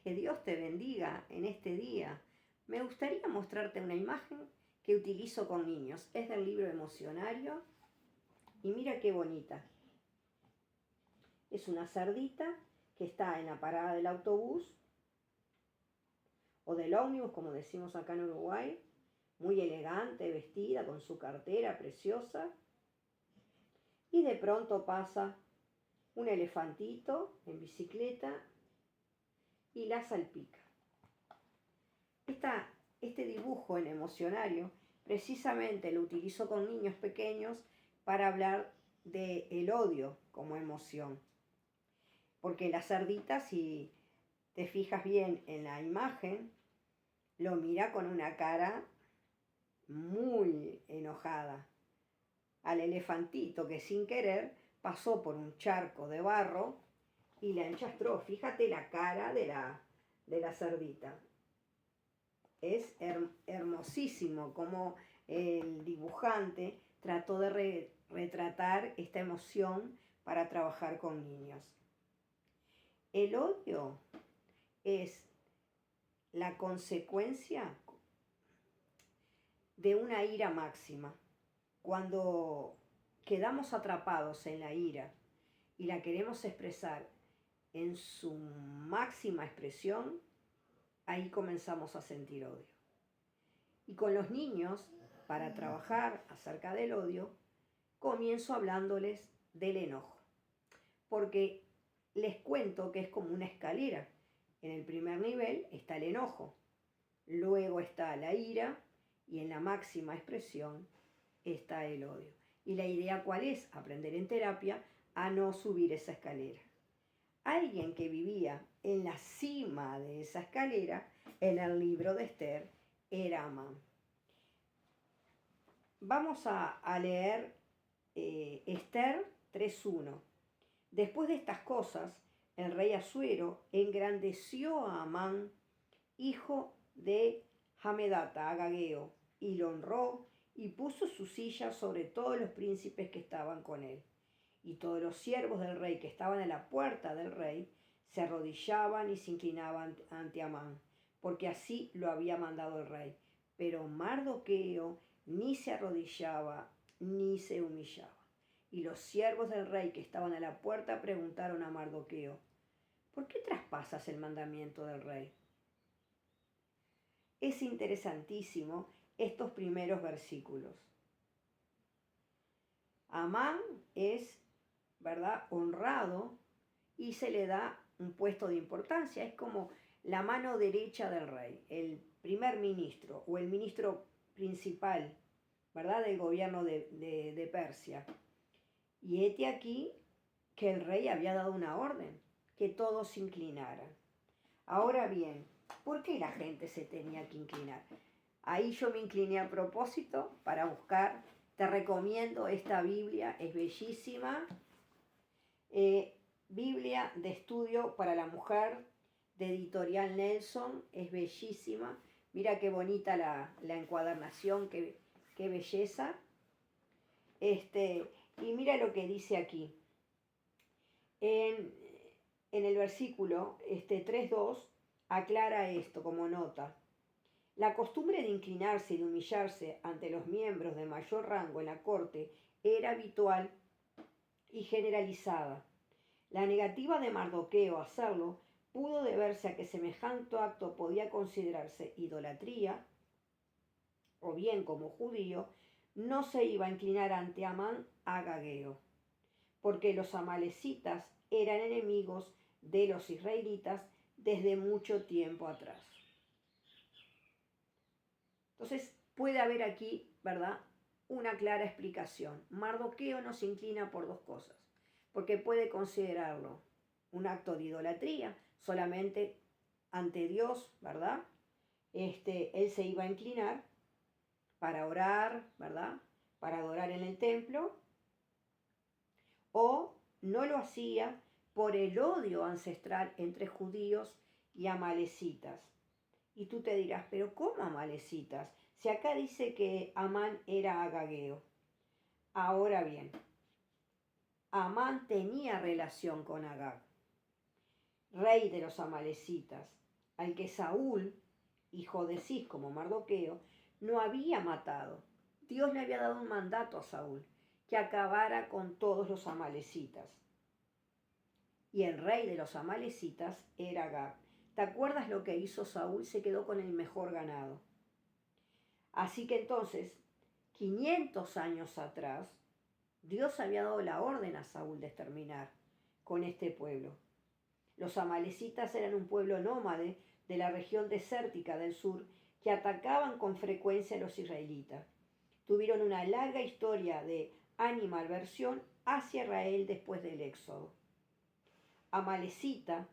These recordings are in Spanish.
Que Dios te bendiga en este día. Me gustaría mostrarte una imagen que utilizo con niños. Es del libro Emocionario y mira qué bonita. Es una cerdita que está en la parada del autobús o del ómnibus, como decimos acá en Uruguay, muy elegante, vestida, con su cartera preciosa. Y de pronto pasa un elefantito en bicicleta y la salpica. Este dibujo en Emocionario precisamente lo utilizo con niños pequeños para hablar del odio como emoción. Porque la cerdita, si te fijas bien en la imagen, lo mira con una cara muy enojada al elefantito que sin querer pasó por un charco de barro y la enchastró. Fíjate la cara de la cerdita. Es hermosísimo como el dibujante trató de retratar esta emoción para trabajar con niños. El odio es la consecuencia de una ira máxima. Cuando quedamos atrapados en la ira y la queremos expresar en su máxima expresión, ahí comenzamos a sentir odio. Y con los niños, para trabajar acerca del odio, comienzo hablándoles del enojo. Porque les cuento que es como una escalera. En el primer nivel está el enojo, luego está la ira y en la máxima expresión está el odio. Y la idea, ¿cuál es? Aprender en terapia a no subir esa escalera. Alguien que vivía en la cima de esa escalera, en el libro de Esther, era Amán. Vamos a leer Esther 3:1. Después de estas cosas, el rey Asuero engrandeció a Amán, hijo de Hamedata, agageo, y lo honró y puso su silla sobre todos los príncipes que estaban con él. Y todos los siervos del rey que estaban a la puerta del rey se arrodillaban y se inclinaban ante Amán, porque así lo había mandado el rey. Pero Mardoqueo ni se arrodillaba ni se humillaba. Y los siervos del rey que estaban a la puerta preguntaron a Mardoqueo: ¿por qué traspasas el mandamiento del rey? Es interesantísimo estos primeros versículos. Amán es, ¿verdad?, honrado y se le da un puesto de importancia. Es como la mano derecha del rey, el primer ministro o el ministro principal, ¿verdad?, del gobierno de Persia. Y hete aquí que el rey había dado una orden, que todos se inclinaran. Ahora bien, ¿por qué la gente se tenía que inclinar? Ahí yo me incliné a propósito para buscar. Te recomiendo esta Biblia, es bellísima. Biblia de estudio para la mujer, de Editorial Nelson, es bellísima. Mira qué bonita la encuadernación, qué belleza. Y mira lo que dice aquí. En el versículo 3:2 aclara esto como nota. La costumbre de inclinarse y de humillarse ante los miembros de mayor rango en la corte era habitual y generalizada. La negativa de Mardoqueo a hacerlo pudo deberse a que semejante acto podía considerarse idolatría, o bien como judío no se iba a inclinar ante Amán agageo, porque los amalecitas eran enemigos de los israelitas desde mucho tiempo atrás. Entonces puede haber aquí, ¿verdad?, una clara explicación. Mardoqueo no se inclina por dos cosas, porque puede considerarlo un acto de idolatría, solamente ante Dios, ¿verdad? Él se iba a inclinar para orar, ¿verdad?, para adorar en el templo, o no lo hacía por el odio ancestral entre judíos y amalecitas. Y tú te dirás, ¿pero cómo amalecitas? Si acá dice que Amán era agageo. Ahora bien, Amán tenía relación con Agag, rey de los amalecitas, al que Saúl, hijo de Cis como Mardoqueo, no había matado. Dios le había dado un mandato a Saúl, que acabara con todos los amalecitas. Y el rey de los amalecitas era Agag. ¿Te acuerdas lo que hizo Saúl? Se quedó con el mejor ganado. Así que entonces, 500 años atrás, Dios había dado la orden a Saúl de exterminar con este pueblo. Los amalecitas eran un pueblo nómade de la región desértica del sur que atacaban con frecuencia a los israelitas. Tuvieron una larga historia de animalversión hacia Israel después del Éxodo. Amalecita,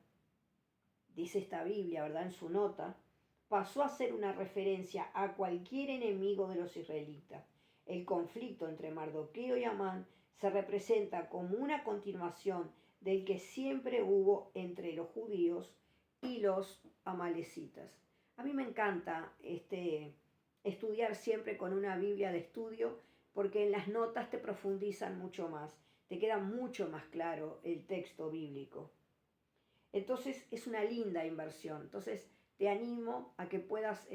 dice esta Biblia, ¿verdad? En su nota, pasó a ser una referencia a cualquier enemigo de los israelitas. El conflicto entre Mardoqueo y Amán se representa como una continuación del que siempre hubo entre los judíos y los amalecitas. A mí me encanta estudiar siempre con una Biblia de estudio porque en las notas te profundizan mucho más, te queda mucho más claro el texto bíblico. Entonces es una linda inversión. Entonces te animo a que puedas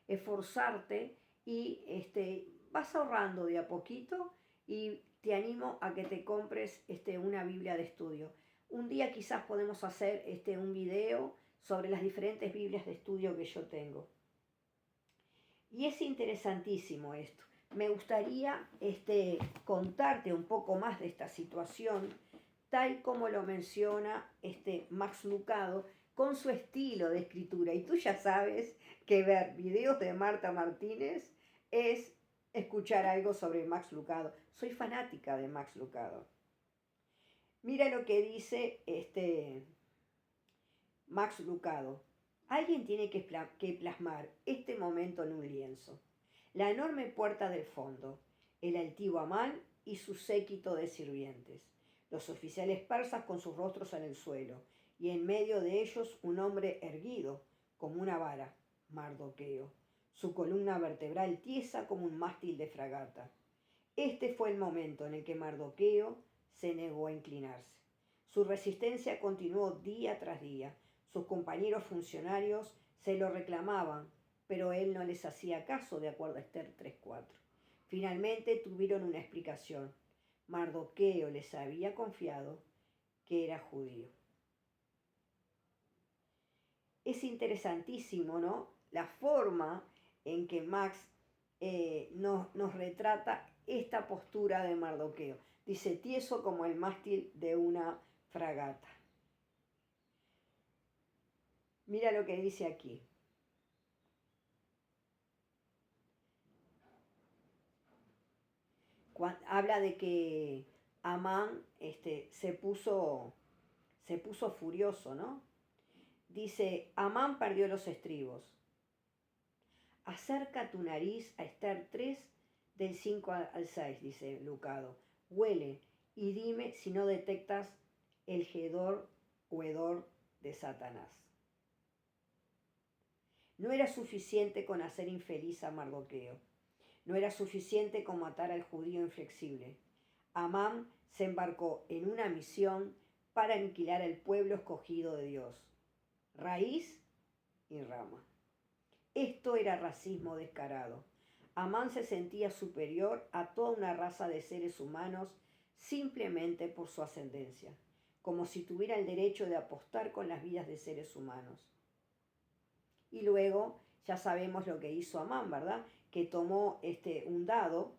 esforzarte y vas ahorrando de a poquito y te animo a que te compres una Biblia de estudio. Un día quizás podemos hacer un video sobre las diferentes Biblias de estudio que yo tengo. Y es interesantísimo esto. Me gustaría contarte un poco más de esta situación, tal como lo menciona Max Lucado, con su estilo de escritura. Y tú ya sabes que ver videos de Marta Martínez es escuchar algo sobre Max Lucado. Soy fanática de Max Lucado. Mira lo que dice Max Lucado. Alguien tiene que plasmar este momento en un lienzo. La enorme puerta del fondo, el altivo Amán y su séquito de sirvientes, los oficiales persas con sus rostros en el suelo, y en medio de ellos un hombre erguido como una vara, Mardoqueo, su columna vertebral tiesa como un mástil de fragata. Este fue el momento en el que Mardoqueo se negó a inclinarse. Su resistencia continuó día tras día. Sus compañeros funcionarios se lo reclamaban, pero él no les hacía caso, de acuerdo a Esther 3:4. Finalmente tuvieron una explicación. Mardoqueo les había confiado que era judío. Es interesantísimo, ¿no? La forma en que Max nos retrata esta postura de Mardoqueo. Dice, tieso como el mástil de una fragata. Mira lo que dice aquí. Habla de que Amán se puso furioso, ¿no? Dice, Amán perdió los estribos. Acerca tu nariz a Esther 3, del 5 al 6, dice Lucado. Huele y dime si no detectas el hedor o hedor de Satanás. No era suficiente con hacer infeliz a Mardoqueo. No era suficiente con matar al judío inflexible. Amán se embarcó en una misión para aniquilar al pueblo escogido de Dios. Raíz y rama. Esto era racismo descarado. Amán se sentía superior a toda una raza de seres humanos simplemente por su ascendencia, como si tuviera el derecho de apostar con las vidas de seres humanos. Y luego ya sabemos lo que hizo Amán, ¿verdad? Que tomó un dado,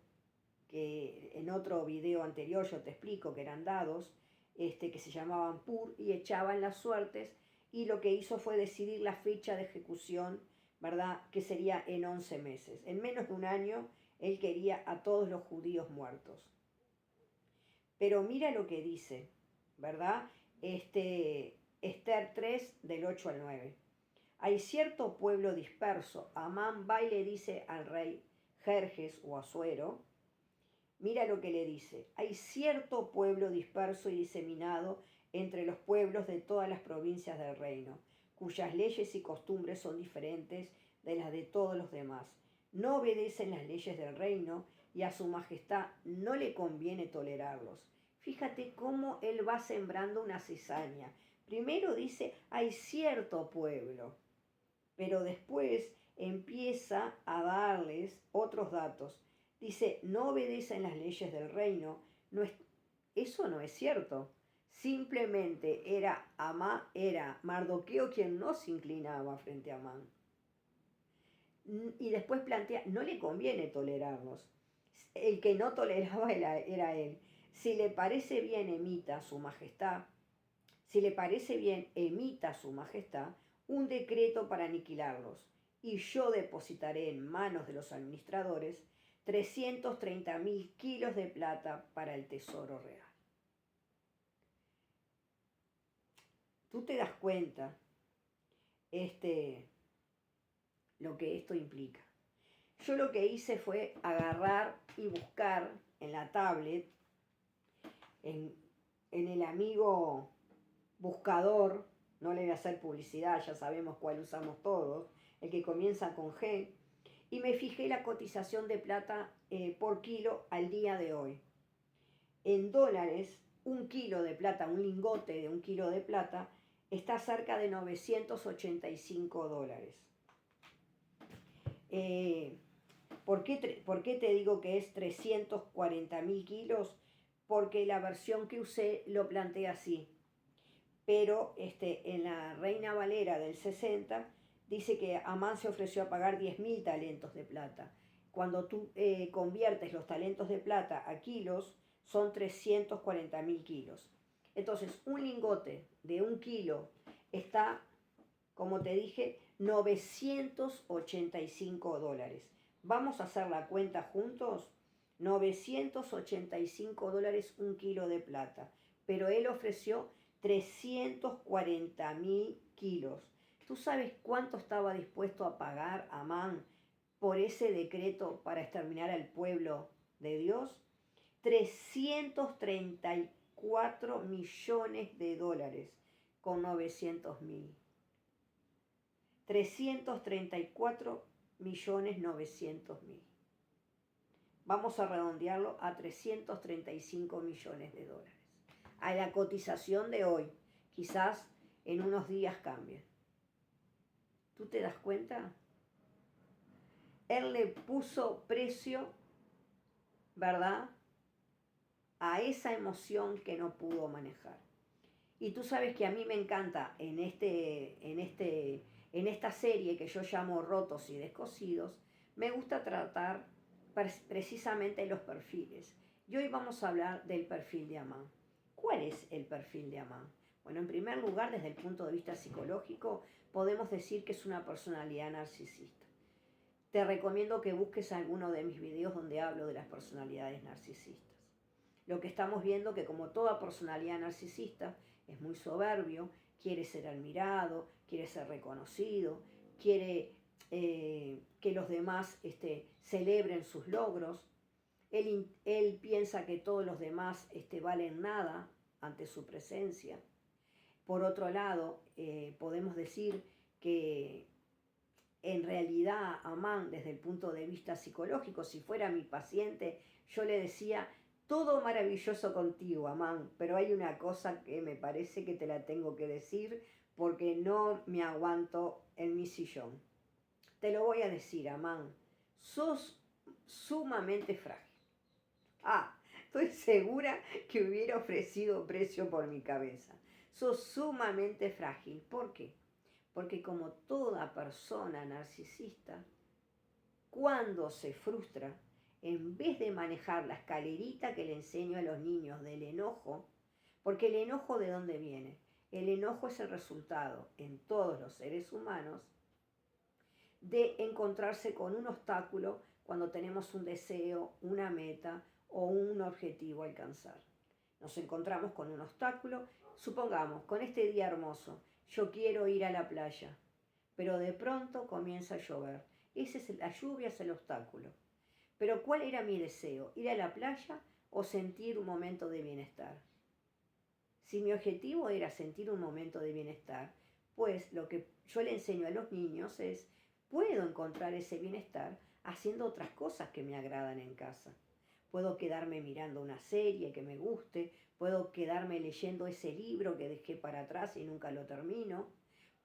que en otro video anterior yo te explico que eran dados, que se llamaban pur, y echaban las suertes, y lo que hizo fue decidir la fecha de ejecución, ¿verdad? Que sería en 11 meses. En menos de un año, él quería a todos los judíos muertos. Pero mira lo que dice, ¿verdad? Esther 3, del 8 al 9. Hay cierto pueblo disperso. Amán va y le dice al rey Jerjes o Asuero, mira lo que le dice. Hay cierto pueblo disperso y diseminado entre los pueblos de todas las provincias del reino, cuyas leyes y costumbres son diferentes de las de todos los demás. No obedecen las leyes del reino y a su majestad no le conviene tolerarlos. Fíjate cómo él va sembrando una cizaña. Primero dice, hay cierto pueblo. pero después empieza a darles otros datos. Dice, no obedecen las leyes del reino. No es, eso no es cierto. Simplemente era Mardoqueo quien no se inclinaba frente a Amán. Y después plantea, no le conviene tolerarlos. El que no toleraba era él. Si le parece bien, emita su majestad. Si le parece bien, emita su majestad un decreto para aniquilarlos. Y yo depositaré en manos de los administradores 330.000 kilos de plata para el tesoro real. Tú te das cuenta lo que esto implica. Yo lo que hice fue agarrar y buscar en la tablet, en el amigo buscador, no le voy a hacer publicidad, ya sabemos cuál usamos todos, el que comienza con G, y me fijé la cotización de plata por kilo al día de hoy. En dólares, un kilo de plata, un lingote de un kilo de plata, está cerca de $985. ¿Por qué te digo que es 340.000 kilos? Porque la versión que usé lo plantea así. Pero en la Reina Valera del 60 dice que Amán se ofreció a pagar 10.000 talentos de plata. Cuando tú conviertes los talentos de plata a kilos, son 340.000 kilos. Entonces, un lingote de un kilo está, como te dije, $985. Vamos a hacer la cuenta juntos. $985 un kilo de plata. Pero él ofreció 340.000 kilos. ¿Tú sabes cuánto estaba dispuesto a pagar Amán por ese decreto para exterminar al pueblo de Dios? 334 millones de dólares con 900.000. 334.900.000. Vamos a redondearlo a 335 millones de dólares. A la cotización de hoy, quizás en unos días cambie. ¿Tú te das cuenta? Él le puso precio, ¿verdad?, a esa emoción que no pudo manejar. Y tú sabes que a mí me encanta en esta serie que yo llamo Rotos y Descosidos, me gusta tratar precisamente los perfiles. Y hoy vamos a hablar del perfil de Amán. ¿Cuál es el perfil de Amán? Bueno, en primer lugar, desde el punto de vista psicológico, podemos decir que es una personalidad narcisista. Te recomiendo que busques alguno de mis videos donde hablo de las personalidades narcisistas. Lo que estamos viendo que como toda personalidad narcisista es muy soberbio, quiere ser admirado, quiere ser reconocido, quiere que los demás celebren sus logros. Él piensa que todos los demás valen nada ante su presencia. Por otro lado, podemos decir que en realidad Amán, desde el punto de vista psicológico, si fuera mi paciente, yo le decía, todo maravilloso contigo, Amán, pero hay una cosa que me parece que te la tengo que decir porque no me aguanto en mi sillón. Te lo voy a decir, Amán, sos sumamente frágil. Estoy segura que hubiera ofrecido precio por mi cabeza. Sos sumamente frágil. ¿Por qué? Porque como toda persona narcisista, cuando se frustra, en vez de manejar la escalerita que le enseño a los niños del enojo, porque el enojo ¿de dónde viene? El enojo es el resultado en todos los seres humanos de encontrarse con un obstáculo cuando tenemos un deseo, una meta o un objetivo a alcanzar. Nos encontramos con un obstáculo, supongamos, con este día hermoso, yo quiero ir a la playa, pero de pronto comienza a llover. La lluvia es el obstáculo. Pero ¿cuál era mi deseo? ¿Ir a la playa o sentir un momento de bienestar? Si mi objetivo era sentir un momento de bienestar, pues lo que yo le enseño a los niños es, puedo encontrar ese bienestar haciendo otras cosas que me agradan en casa. Puedo quedarme mirando una serie que me guste, puedo quedarme leyendo ese libro que dejé para atrás y nunca lo termino,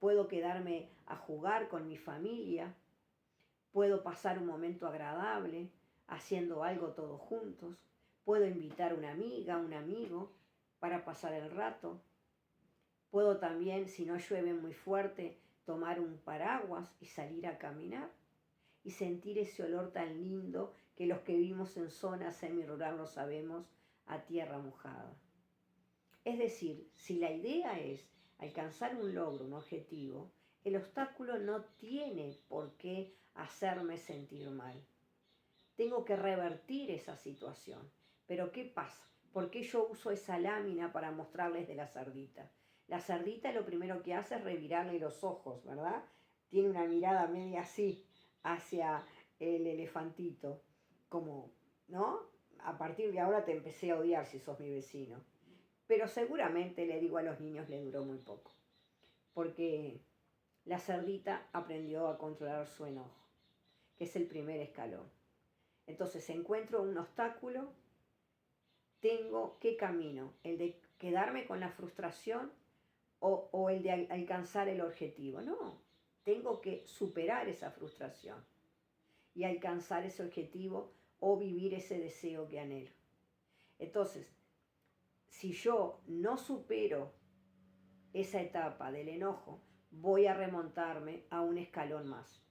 puedo quedarme a jugar con mi familia, puedo pasar un momento agradable haciendo algo todos juntos, puedo invitar a una amiga, un amigo para pasar el rato, puedo también, si no llueve muy fuerte, tomar un paraguas y salir a caminar y sentir ese olor tan lindo que los que vivimos en zona semirural lo sabemos, a tierra mojada. Es decir, si la idea es alcanzar un logro, un objetivo, el obstáculo no tiene por qué hacerme sentir mal. Tengo que revertir esa situación. Pero ¿qué pasa? ¿Por qué yo uso esa lámina para mostrarles de la cerdita? La cerdita lo primero que hace es revirarle los ojos, ¿verdad? Tiene una mirada media así hacia el elefantito, como, ¿no? A partir de ahora te empecé a odiar si sos mi vecino. Pero seguramente, le digo a los niños, le duró muy poco, porque la cerdita aprendió a controlar su enojo, que es el primer escalón. Entonces, encuentro un obstáculo, tengo qué camino, el de quedarme con la frustración o el de alcanzar el objetivo. No, tengo que superar esa frustración y alcanzar ese objetivo o vivir ese deseo que anhelo. Entonces, si yo no supero esa etapa del enojo, voy a remontarme a un escalón más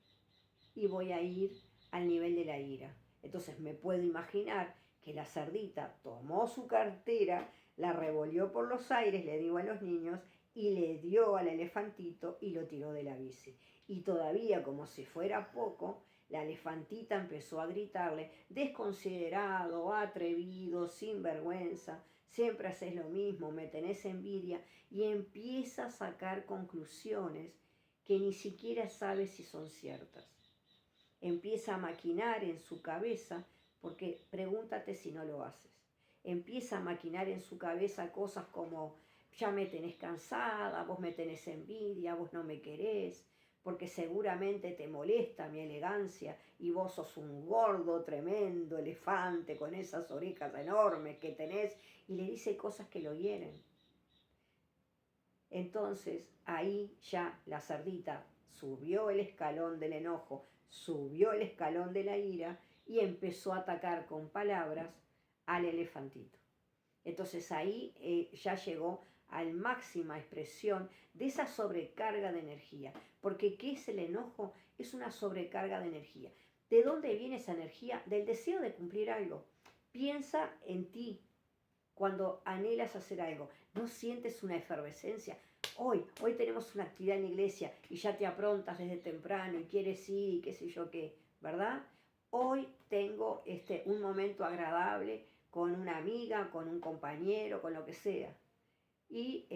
y voy a ir al nivel de la ira. Entonces me puedo imaginar que la cerdita tomó su cartera, la revolvió por los aires, le digo a los niños, y le dio al elefantito y lo tiró de la bici. Y todavía, como si fuera poco, la elefantita empezó a gritarle: desconsiderado, atrevido, sinvergüenza, siempre haces lo mismo, me tenés envidia, y empieza a sacar conclusiones que ni siquiera sabe si son ciertas. Empieza a maquinar en su cabeza, porque pregúntate si no lo haces. Empieza a maquinar en su cabeza cosas como: ya me tenés cansada, vos me tenés envidia, vos no me querés, porque seguramente te molesta mi elegancia y vos sos un gordo, tremendo elefante con esas orejas enormes que tenés, y le dice cosas que lo hieren. Entonces ahí ya la cerdita subió el escalón del enojo, subió el escalón de la ira y empezó a atacar con palabras al elefantito. Entonces ahí ya llegó a la máxima expresión de esa sobrecarga de energía. Porque ¿qué es el enojo? Es una sobrecarga de energía. ¿De dónde viene esa energía? Del deseo de cumplir algo. Piensa en ti cuando anhelas hacer algo. ¿No sientes una efervescencia? Hoy tenemos una actividad en la iglesia y ya te aprontas desde temprano y quieres ir y qué sé yo qué, ¿verdad? Hoy tengo un momento agradable con una amiga, con un compañero, con lo que sea. Y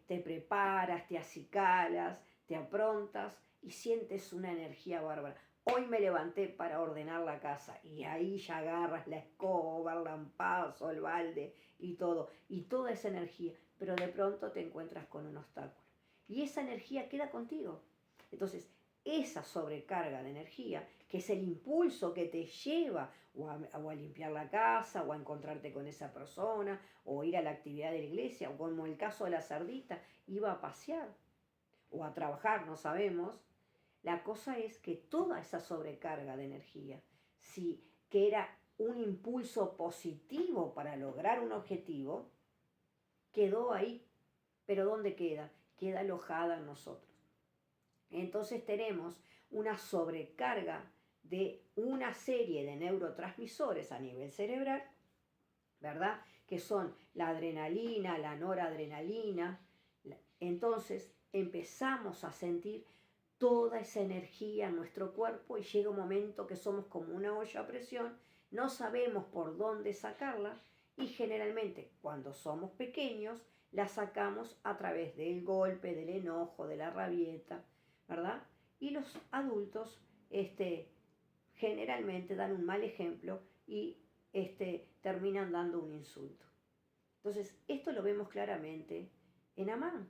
te preparas, te acicalas, te aprontas y sientes una energía bárbara. Hoy me levanté para ordenar la casa y ahí ya agarras la escoba, el lampazo, el balde y todo. Y toda esa energía, pero de pronto te encuentras con un obstáculo. Y esa energía queda contigo. Entonces, esa sobrecarga de energía, que es el impulso que te lleva o a limpiar la casa, o a encontrarte con esa persona, o ir a la actividad de la iglesia, o como el caso de la cerdita, iba a pasear o a trabajar, no sabemos. La cosa es que toda esa sobrecarga de energía, sí, que era un impulso positivo para lograr un objetivo, quedó ahí. Pero ¿dónde queda? Queda alojada en nosotros. Entonces tenemos una sobrecarga de una serie de neurotransmisores a nivel cerebral, ¿verdad? Que son la adrenalina, la noradrenalina. Entonces empezamos a sentir toda esa energía en nuestro cuerpo y llega un momento que somos como una olla a presión, no sabemos por dónde sacarla y generalmente cuando somos pequeños la sacamos a través del golpe, del enojo, de la rabieta, ¿verdad? Y los adultos generalmente dan un mal ejemplo y terminan dando un insulto. Entonces, esto lo vemos claramente en Amán.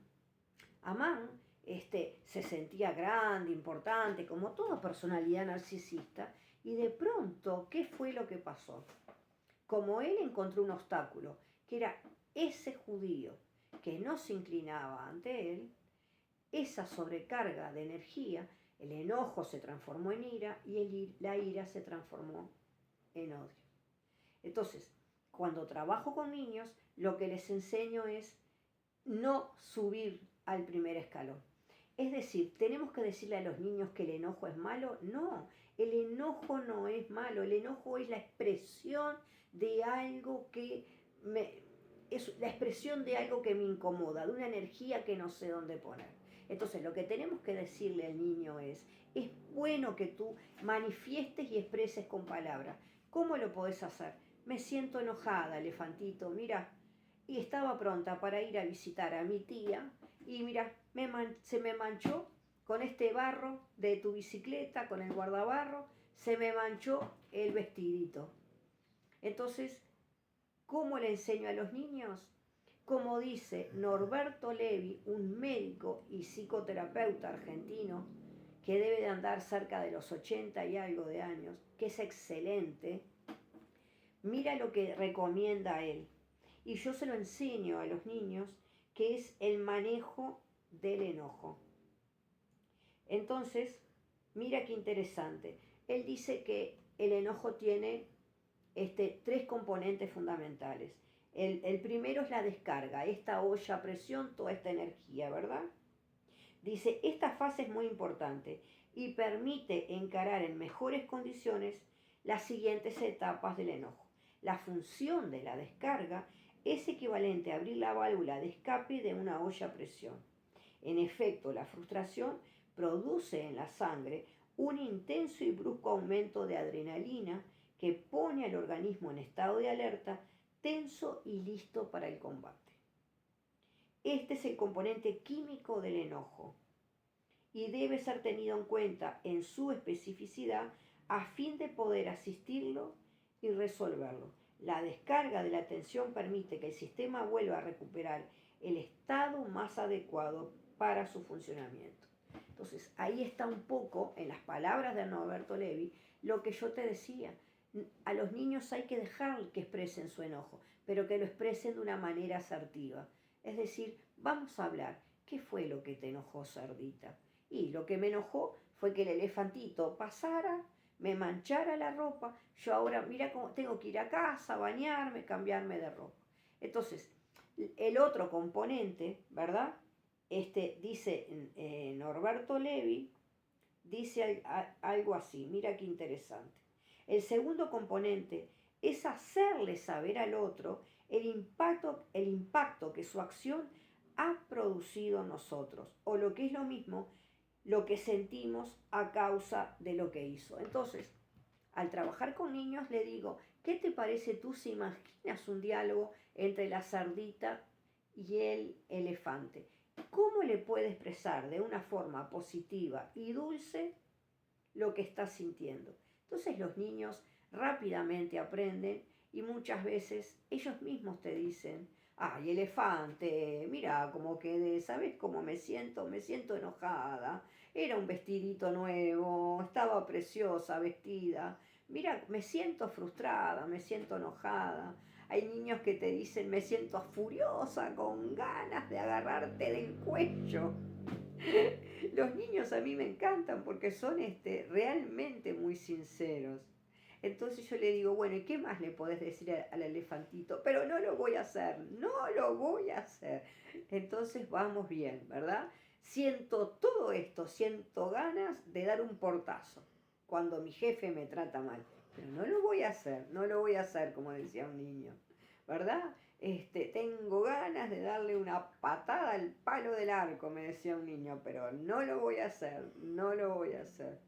Amán se sentía grande, importante, como toda personalidad narcisista, y de pronto, ¿qué fue lo que pasó? Como él encontró un obstáculo, que era ese judío que no se inclinaba ante él, esa sobrecarga de energía, el enojo se transformó en ira y la ira se transformó en odio. Entonces, cuando trabajo con niños, lo que les enseño es no subir al primer escalón. Es decir, ¿tenemos que decirle a los niños que el enojo es malo? No, el enojo no es malo, el enojo es la expresión de algo es la expresión de algo que me incomoda, de una energía que no sé dónde poner. Entonces, lo que tenemos que decirle al niño es bueno que tú manifiestes y expreses con palabras. ¿Cómo lo podés hacer? Me siento enojada, elefantito, mira, y estaba pronta para ir a visitar a mi tía y mira, se me manchó con este barro de tu bicicleta, con el guardabarro, se me manchó el vestidito. Entonces, ¿cómo le enseño a los niños? Como dice Norberto Levi, un médico y psicoterapeuta argentino que debe de andar cerca de los 80 y algo de años, que es excelente, mira lo que recomienda él. Y yo se lo enseño a los niños, que es el manejo del enojo. Entonces, mira qué interesante. Él dice que el enojo tiene tres componentes fundamentales. El primero es la descarga, esta olla a presión, toda esta energía, ¿verdad? Dice, esta fase es muy importante y permite encarar en mejores condiciones las siguientes etapas del enojo. La función de la descarga es equivalente a abrir la válvula de escape de una olla a presión. En efecto, la frustración produce en la sangre un intenso y brusco aumento de adrenalina que pone al organismo en estado de alerta, tenso y listo para el combate. Este es el componente químico del enojo y debe ser tenido en cuenta en su especificidad a fin de poder asistirlo y resolverlo. La descarga de la tensión permite que el sistema vuelva a recuperar el estado más adecuado para su funcionamiento. Entonces, ahí está un poco, en las palabras de Norberto Levi, lo que yo te decía. A los niños hay que dejar que expresen su enojo, pero que lo expresen de una manera asertiva. Es decir, vamos a hablar, ¿qué fue lo que te enojó, cerdita? Y lo que me enojó fue que el elefantito pasara, me manchara la ropa, yo ahora, mira cómo tengo que ir a casa, bañarme, cambiarme de ropa. Entonces, el otro componente, ¿verdad? Dice Norberto Levi, dice algo así, mira qué interesante. El segundo componente es hacerle saber al otro el impacto que su acción ha producido en nosotros, o lo que es lo mismo, lo que sentimos a causa de lo que hizo. Entonces, al trabajar con niños le digo, ¿qué te parece tú si imaginas un diálogo entre la cerdita y el elefante? ¿Cómo le puede expresar de una forma positiva y dulce lo que está sintiendo? Entonces los niños rápidamente aprenden y muchas veces ellos mismos te dicen, ay, elefante, mira cómo quedé, ¿sabes cómo me siento? Me siento enojada, era un vestidito nuevo, estaba preciosa vestida, mira, me siento frustrada, me siento enojada. Hay niños que te dicen, me siento furiosa, con ganas de agarrarte del cuello. Los niños a mí me encantan porque son realmente muy sinceros. Entonces yo le digo, bueno, ¿y qué más le podés decir al elefantito? Pero no lo voy a hacer, no lo voy a hacer. Entonces vamos bien, ¿verdad? Siento todo esto, siento ganas de dar un portazo cuando mi jefe me trata mal. Pero no lo voy a hacer, no lo voy a hacer, como decía un niño, ¿verdad? Tengo ganas de darle una patada al palo del arco, me decía un niño, pero no lo voy a hacer, no lo voy a hacer.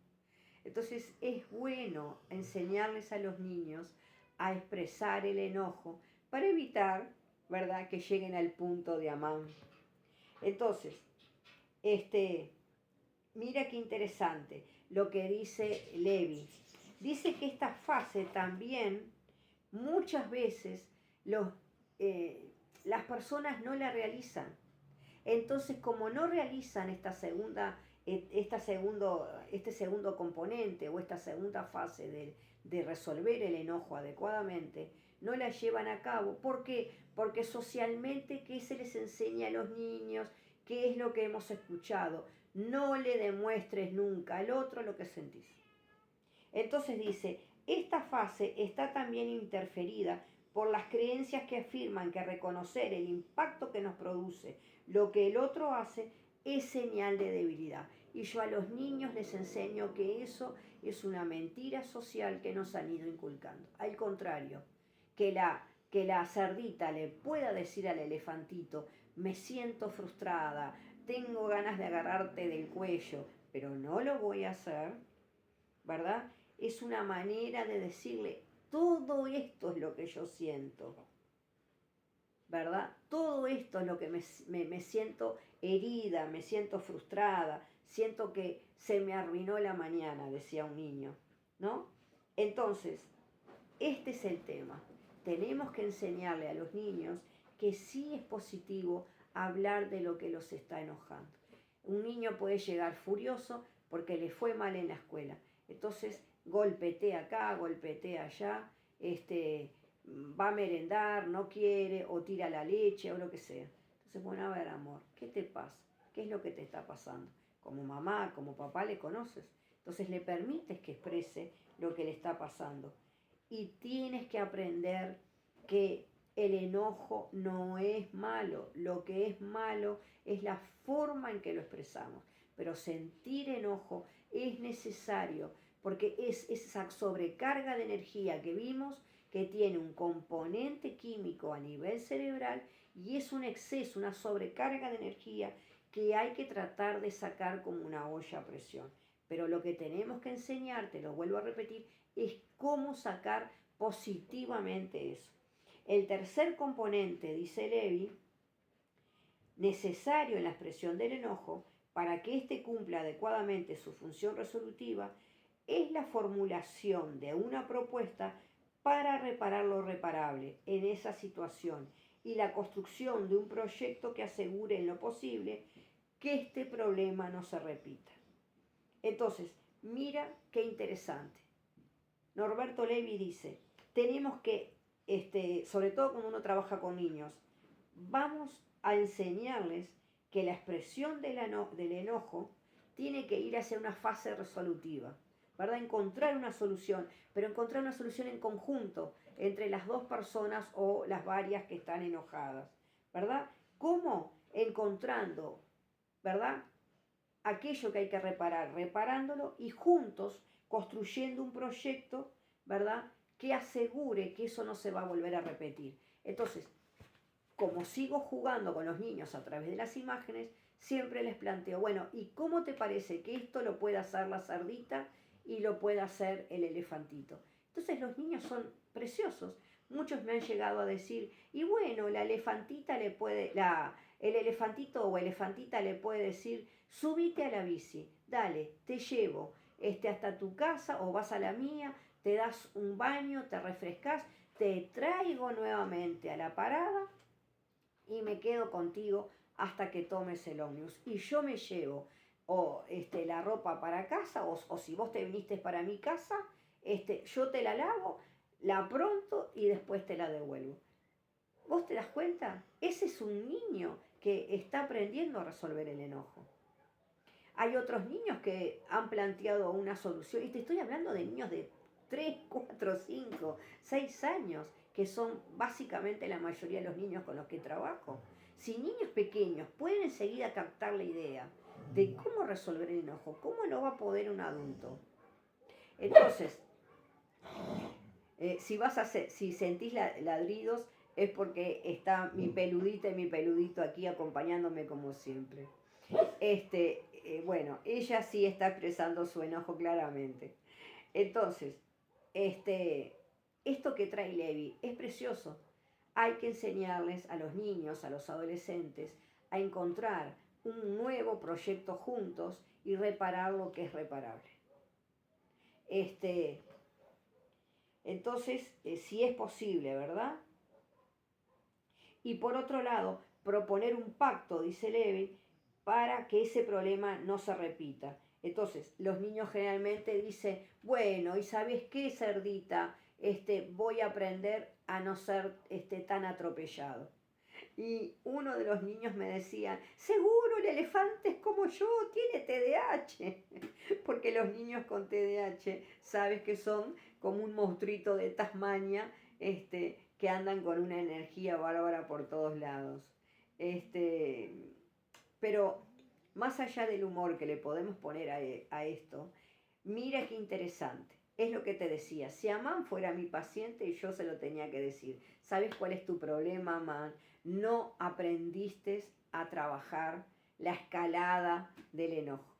Entonces es bueno enseñarles a los niños a expresar el enojo para evitar, ¿verdad?, que lleguen al punto de Amán. Entonces, mira qué interesante lo que dice Levi. Dice que esta fase también muchas veces las personas no la realizan. Entonces, como no realizan este segundo componente o esta segunda fase de resolver el enojo adecuadamente, no la llevan a cabo. ¿Por qué? Porque socialmente, ¿qué se les enseña a los niños? ¿Qué es lo que hemos escuchado? No le demuestres nunca al otro lo que sentís. Entonces dice, esta fase está también interferida por las creencias que afirman que reconocer el impacto que nos produce lo que el otro hace es señal de debilidad. Y yo a los niños les enseño que eso es una mentira social que nos han ido inculcando. Al contrario, que la cerdita le pueda decir al elefantito, me siento frustrada, tengo ganas de agarrarte del cuello, pero no lo voy a hacer, ¿verdad? Es una manera de decirle, todo esto es lo que yo siento, ¿verdad? Todo esto es lo que me siento herida, me siento frustrada, siento que se me arruinó la mañana, decía un niño, ¿no? Entonces, este es el tema. Tenemos que enseñarle a los niños que sí es positivo hablar de lo que los está enojando. Un niño puede llegar furioso porque le fue mal en la escuela. Entonces, golpetea acá, golpetea allá, va a merendar, no quiere, o tira la leche, o lo que sea. Entonces, bueno, a ver, amor, ¿qué te pasa? ¿Qué es lo que te está pasando? Como mamá, como papá le conoces. Entonces le permites que exprese lo que le está pasando. Y tienes que aprender que el enojo no es malo. Lo que es malo es la forma en que lo expresamos. Pero sentir enojo es necesario porque es esa sobrecarga de energía que vimos que tiene un componente químico a nivel cerebral y es un exceso, una sobrecarga de energía que hay que tratar de sacar como una olla a presión. Pero lo que tenemos que enseñar, te lo vuelvo a repetir, es cómo sacar positivamente eso. El tercer componente, dice Levy, necesario en la expresión del enojo para que éste cumpla adecuadamente su función resolutiva, es la formulación de una propuesta para reparar lo reparable en esa situación y la construcción de un proyecto que asegure en lo posible que este problema no se repita. Entonces, mira qué interesante. Norberto Levy dice, tenemos que, sobre todo cuando uno trabaja con niños, vamos a enseñarles que la expresión del enojo tiene que ir hacia una fase resolutiva, ¿verdad? Encontrar una solución, pero encontrar una solución en conjunto entre las dos personas o las varias que están enojadas, ¿verdad? ¿Cómo? Encontrando, ¿verdad? Aquello que hay que reparar, reparándolo y juntos construyendo un proyecto, ¿verdad? Que asegure que eso no se va a volver a repetir. Entonces, como sigo jugando con los niños a través de las imágenes, siempre les planteo, bueno, ¿y cómo te parece que esto lo puede hacer la cerdita y lo puede hacer el elefantito? Entonces los niños son preciosos. Muchos me han llegado a decir, y bueno, la elefantita le puede, el elefantito o elefantita le puede decir, subite a la bici, dale, te llevo hasta tu casa o vas a la mía, te das un baño, te refrescas, te traigo nuevamente a la parada y me quedo contigo hasta que tomes el ómnibus. Y yo me llevo la ropa para casa o si vos te viniste para mi casa, yo te la lavo, la apronto y después te la devuelvo. ¿Vos te das cuenta? Ese es un niño que está aprendiendo a resolver el enojo. Hay otros niños que han planteado una solución, y te estoy hablando de niños de 3, 4, 5, 6 años, que son básicamente la mayoría de los niños con los que trabajo. Si niños pequeños pueden enseguida captar la idea de cómo resolver el enojo, ¿cómo lo va a poder un adulto? Entonces, si sentís ladridos, es porque está mi peludita y mi peludito aquí acompañándome como siempre. Bueno, ella sí está expresando su enojo claramente. Entonces, esto que trae Levy es precioso. Hay que enseñarles a los niños, a los adolescentes, a encontrar un nuevo proyecto juntos y reparar lo que es reparable. Entonces, si es posible, ¿verdad? Y por otro lado, proponer un pacto, dice Levy, para que ese problema no se repita. Entonces, los niños generalmente dicen, bueno, ¿y sabes qué, cerdita? Voy a aprender a no ser tan atropellado. Y uno de los niños me decía, seguro el elefante es como yo, tiene TDAH. Porque los niños con TDAH, sabes que son como un monstruito de Tasmania, que andan con una energía bárbara por todos lados. Pero más allá del humor que le podemos poner a esto, mira qué interesante. Es lo que te decía, si Amán fuera mi paciente, yo se lo tenía que decir. ¿Sabes cuál es tu problema, Amán? No aprendiste a trabajar la escalada del enojo.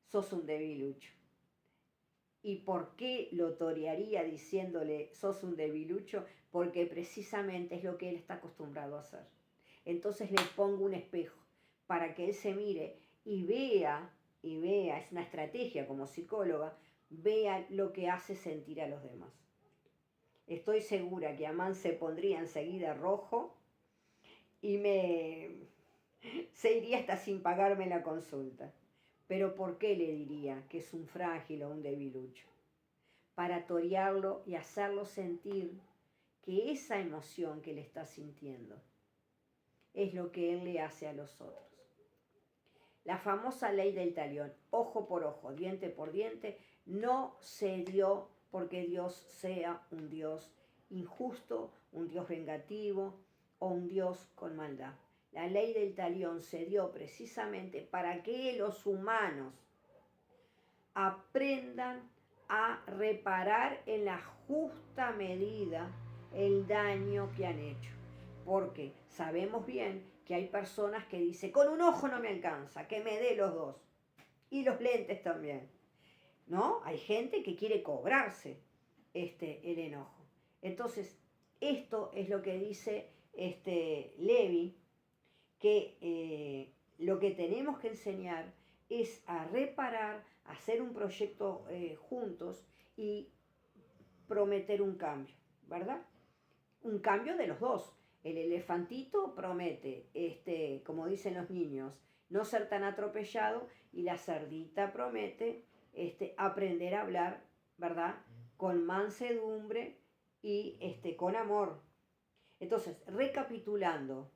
Sos un debilucho. ¿Y por qué lo torearía diciéndole sos un debilucho? Porque precisamente es lo que él está acostumbrado a hacer. Entonces le pongo un espejo para que él se mire y vea, es una estrategia como psicóloga, vea lo que hace sentir a los demás. Estoy segura que Amán se pondría enseguida rojo y se iría hasta sin pagarme la consulta. Pero ¿por qué le diría que es un frágil o un debilucho? Para torearlo y hacerlo sentir que esa emoción que le está sintiendo es lo que él le hace a los otros. La famosa ley del talión, ojo por ojo, diente por diente, no se dio porque Dios sea un Dios injusto, un Dios vengativo o un Dios con maldad. La ley del talión se dio precisamente para que los humanos aprendan a reparar en la justa medida el daño que han hecho. Porque sabemos bien que hay personas que dicen, con un ojo no me alcanza, que me dé los dos. Y los lentes también. ¿No? Hay gente que quiere cobrarse el enojo. Entonces, esto es lo que dice Levi, que lo que tenemos que enseñar es a reparar, a hacer un proyecto juntos y prometer un cambio, ¿verdad? Un cambio de los dos. El elefantito promete, como dicen los niños, no ser tan atropellado, y la cerdita promete aprender a hablar, ¿verdad? Con mansedumbre y con amor. Entonces, recapitulando,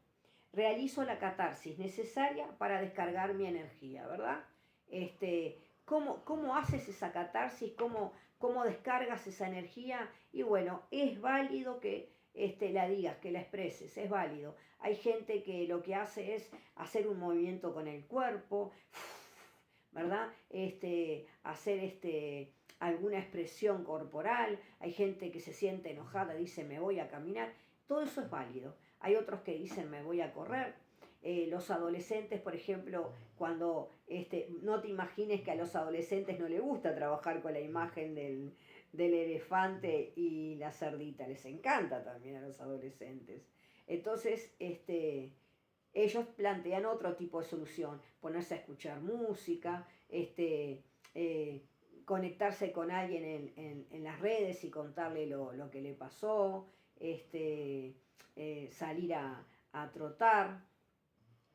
realizo la catarsis necesaria para descargar mi energía, ¿verdad? ¿Cómo haces esa catarsis? ¿Cómo descargas esa energía? Y bueno, es válido que la digas, que la expreses, es válido. Hay gente que lo que hace es hacer un movimiento con el cuerpo, ¿verdad? Hacer alguna expresión corporal. Hay gente que se siente enojada, dice me voy a caminar. Todo eso es válido. Hay otros que dicen me voy a correr. Los adolescentes, por ejemplo, cuando no te imagines que a los adolescentes no les gusta trabajar con la imagen del elefante y la cerdita, les encanta también a los adolescentes. Entonces, ellos plantean otro tipo de solución, ponerse a escuchar música, conectarse con alguien en las redes y contarle lo que le pasó, salir a trotar,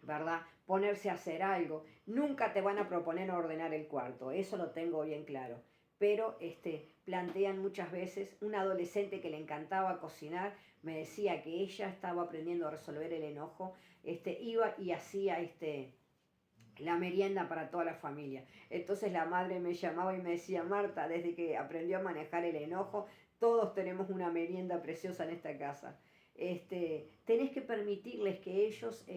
¿verdad? Ponerse a hacer algo. Nunca te van a proponer ordenar el cuarto, eso lo tengo bien claro. Pero plantean muchas veces, un adolescente que le encantaba cocinar, me decía que ella estaba aprendiendo a resolver el enojo, iba y hacía la merienda para toda la familia. Entonces la madre me llamaba y me decía, Marta, desde que aprendió a manejar el enojo, todos tenemos una merienda preciosa en esta casa. Tenés que permitirles que ellos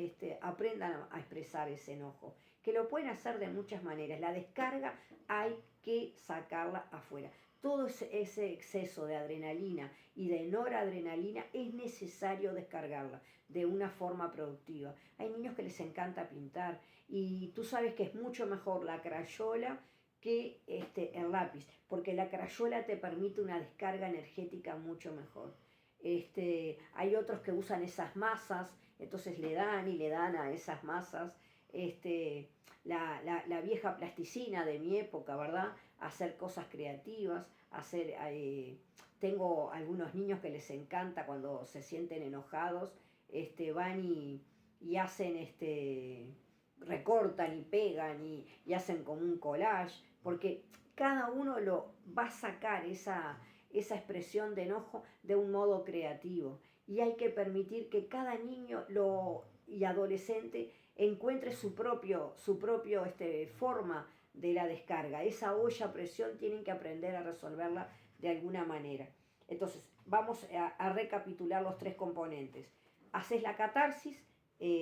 aprendan a expresar ese enojo, que lo pueden hacer de muchas maneras. La descarga hay que sacarla afuera. Todo ese exceso de adrenalina y de noradrenalina es necesario descargarla de una forma productiva. Hay niños que les encanta pintar y tú sabes que es mucho mejor la crayola que el lápiz, porque la crayola te permite una descarga energética mucho mejor. Hay otros que usan esas masas, entonces le dan a esas masas la vieja plasticina de mi época, ¿verdad? Hacer cosas creativas, tengo algunos niños que les encanta cuando se sienten enojados, van y hacen recortan y pegan y hacen como un collage, porque cada uno lo va a sacar esa expresión de enojo de un modo creativo. y hay que permitir que cada niño y adolescente encuentre su propio forma de la descarga. Esa olla a presión tienen que aprender a resolverla de alguna manera. Entonces, vamos a recapitular los tres componentes. Haces la catarsis,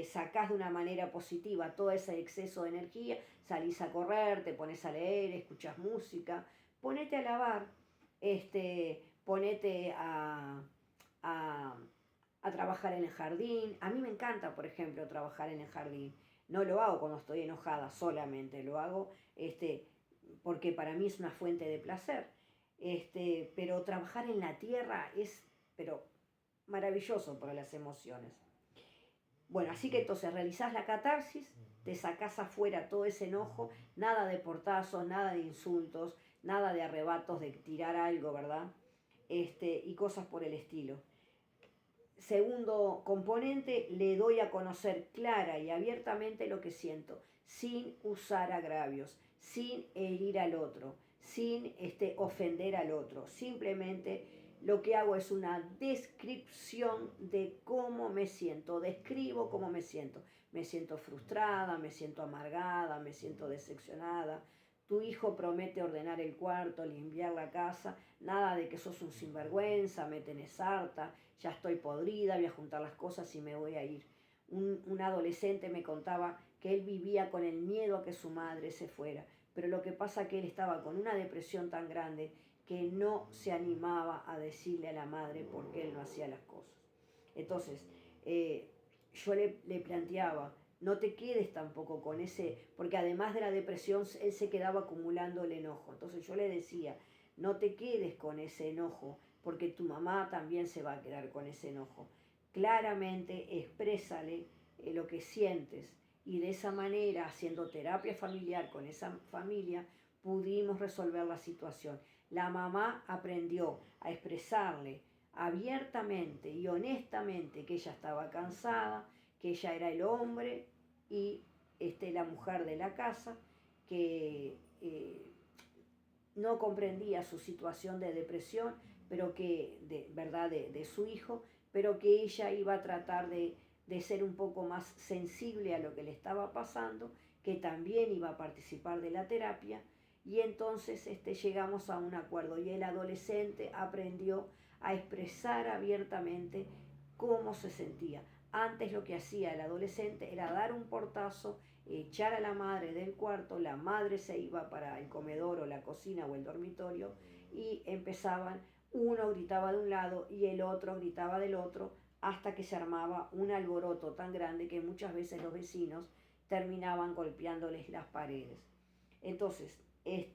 sacás de una manera positiva todo ese exceso de energía, salís a correr, te pones a leer, escuchás música, ponete a lavar, ponete a, a trabajar en el jardín. A mí me encanta, por ejemplo, trabajar en el jardín. No lo hago cuando estoy enojada solamente, lo hago porque para mí es una fuente de placer. Pero trabajar en la tierra es maravilloso para las emociones. Bueno, así que entonces realizás la catarsis, te sacás afuera todo ese enojo, nada de portazos, nada de insultos, nada de arrebatos de tirar algo, ¿verdad? Y cosas por el estilo. Segundo componente, le doy a conocer clara y abiertamente lo que siento, sin usar agravios, sin herir al otro, sin ofender al otro. Simplemente lo que hago es una descripción de cómo me siento, describo cómo me siento. Me siento frustrada, me siento amargada, me siento decepcionada. Tu hijo promete ordenar el cuarto, limpiar la casa, nada de que sos un sinvergüenza, me tenés harta, ya estoy podrida, voy a juntar las cosas y me voy a ir. Un adolescente me contaba que él vivía con el miedo a que su madre se fuera, pero lo que pasa es que él estaba con una depresión tan grande que no se animaba a decirle a la madre por qué él no hacía las cosas. Entonces, yo le planteaba, no te quedes tampoco con ese, porque además de la depresión, él se quedaba acumulando el enojo. Entonces yo le decía, no te quedes con ese enojo, porque tu mamá también se va a quedar con ese enojo. Claramente exprésale lo que sientes, y de esa manera, haciendo terapia familiar con esa familia, pudimos resolver la situación. La mamá aprendió a expresarle abiertamente y honestamente que ella estaba cansada, que ella era el hombre y la mujer de la casa, que no comprendía su situación de depresión, pero que, de su hijo, pero que ella iba a tratar de ser un poco más sensible a lo que le estaba pasando, que también iba a participar de la terapia, y entonces llegamos a un acuerdo y el adolescente aprendió a expresar abiertamente cómo se sentía. Antes lo que hacía el adolescente era dar un portazo, echar a la madre del cuarto, la madre se iba para el comedor o la cocina o el dormitorio y empezaban, uno gritaba de un lado y el otro gritaba del otro, hasta que se armaba un alboroto tan grande que muchas veces los vecinos terminaban golpeándoles las paredes. Entonces, el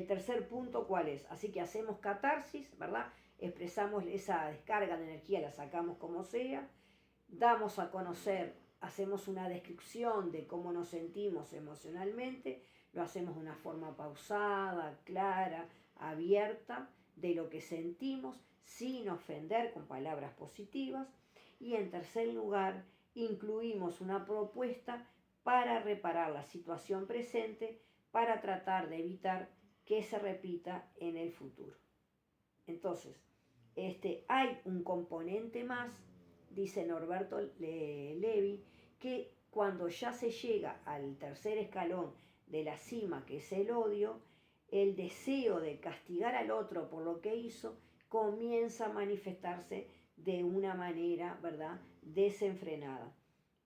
tercer punto, ¿cuál es? Así que hacemos catarsis, ¿verdad? Expresamos esa descarga de energía, la sacamos como sea, damos a conocer, hacemos una descripción de cómo nos sentimos emocionalmente, lo hacemos de una forma pausada, clara, abierta, de lo que sentimos, sin ofender, con palabras positivas. Y en tercer lugar, incluimos una propuesta para reparar la situación presente, para tratar de evitar que se repita en el futuro. Entonces, hay un componente más, dice Norberto Levi, que cuando ya se llega al tercer escalón de la cima, que es el odio, el deseo de castigar al otro por lo que hizo comienza a manifestarse de una manera, ¿verdad?, desenfrenada.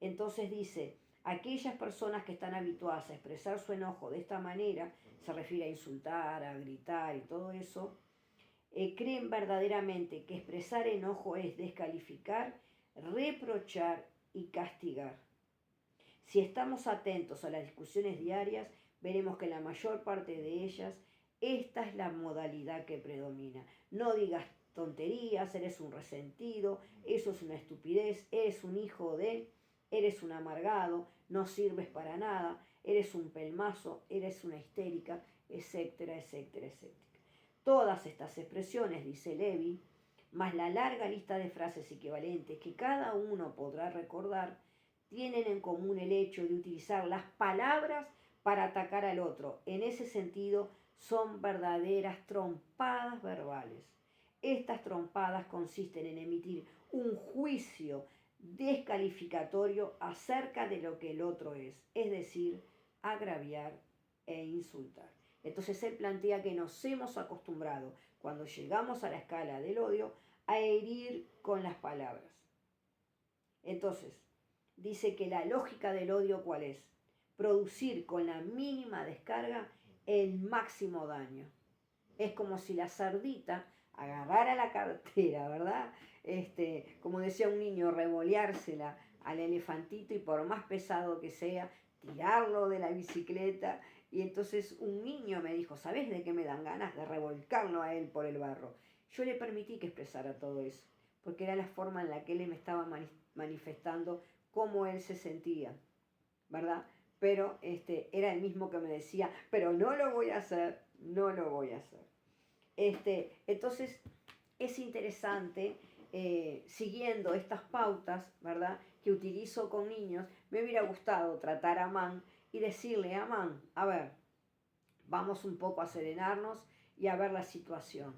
Entonces dice, aquellas personas que están habituadas a expresar su enojo de esta manera, se refiere a insultar, a gritar y todo eso, creen verdaderamente que expresar enojo es descalificar, reprochar y castigar. Si estamos atentos a las discusiones diarias, veremos que en la mayor parte de ellas esta es la modalidad que predomina. No digas tonterías, eres un resentido, eso es una estupidez, eres un hijo de, eres un amargado, no sirves para nada, eres un pelmazo, eres una histérica, etcétera, etcétera, etcétera. Todas estas expresiones, dice Levi, más la larga lista de frases equivalentes que cada uno podrá recordar, tienen en común el hecho de utilizar las palabras para atacar al otro. En ese sentido, son verdaderas trompadas verbales. Estas trompadas consisten en emitir un juicio descalificatorio acerca de lo que el otro es decir, agraviar e insultar. Entonces él plantea que nos hemos acostumbrado, cuando llegamos a la escala del odio, a herir con las palabras. Entonces, dice que la lógica del odio, ¿cuál es? Producir con la mínima descarga el máximo daño. Es como si la cerdita agarrara la cartera, ¿verdad? Como decía un niño, revoleársela al elefantito y por más pesado que sea, tirarlo de la bicicleta. Y entonces un niño me dijo, ¿sabes de qué me dan ganas? De revolcarlo a él por el barro. Yo le permití que expresara todo eso, porque era la forma en la que él me estaba manifestando cómo él se sentía, ¿verdad? Pero era el mismo que me decía, pero no lo voy a hacer, no lo voy a hacer. Entonces es interesante, siguiendo estas pautas, ¿verdad?, que utilizo con niños, me hubiera gustado tratar a Amán y decirle, Amán, a ver, vamos un poco a serenarnos y a ver la situación.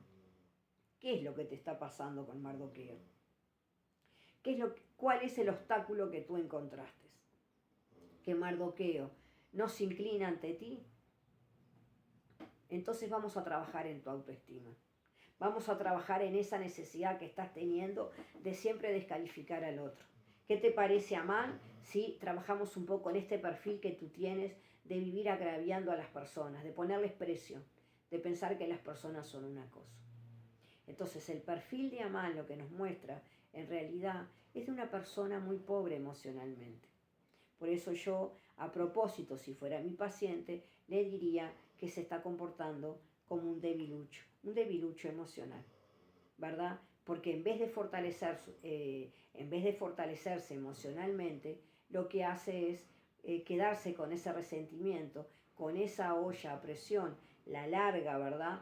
¿Qué es lo que te está pasando con Mardoqueo? ¿Cuál es el obstáculo que tú encontraste? ¿Que Mardoqueo no se inclina ante ti? Entonces vamos a trabajar en tu autoestima. Vamos a trabajar en esa necesidad que estás teniendo de siempre descalificar al otro. ¿Qué te parece, Amán, si trabajamos un poco en este perfil que tú tienes de vivir agraviando a las personas, de ponerles precio, de pensar que las personas son una cosa? Entonces el perfil de Amán lo que nos muestra en realidad es de una persona muy pobre emocionalmente. Por eso yo, a propósito, si fuera mi paciente, le diría que se está comportando como un debilucho emocional, ¿verdad? Porque en vez de fortalecerse emocionalmente, lo que hace es quedarse con ese resentimiento, con esa olla a presión, la larga, ¿verdad?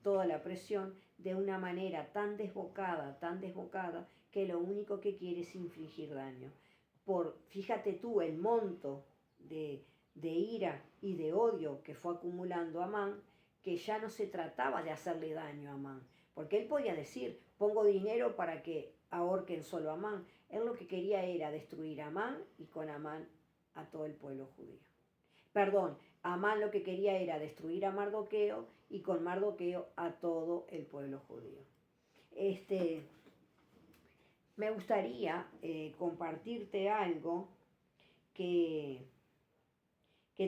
Toda la presión de una manera tan desbocada, que lo único que quiere es infligir daño. Fíjate tú el monto de ira y de odio que fue acumulando Amán, que ya no se trataba de hacerle daño a Amán, porque él podía decir, pongo dinero para que ahorquen solo a Amán. Él lo que quería era destruir a Amán y con Amán a todo el pueblo judío. Perdón, Amán lo que quería era destruir a Mardoqueo y con Mardoqueo a todo el pueblo judío. Me gustaría compartirte algo que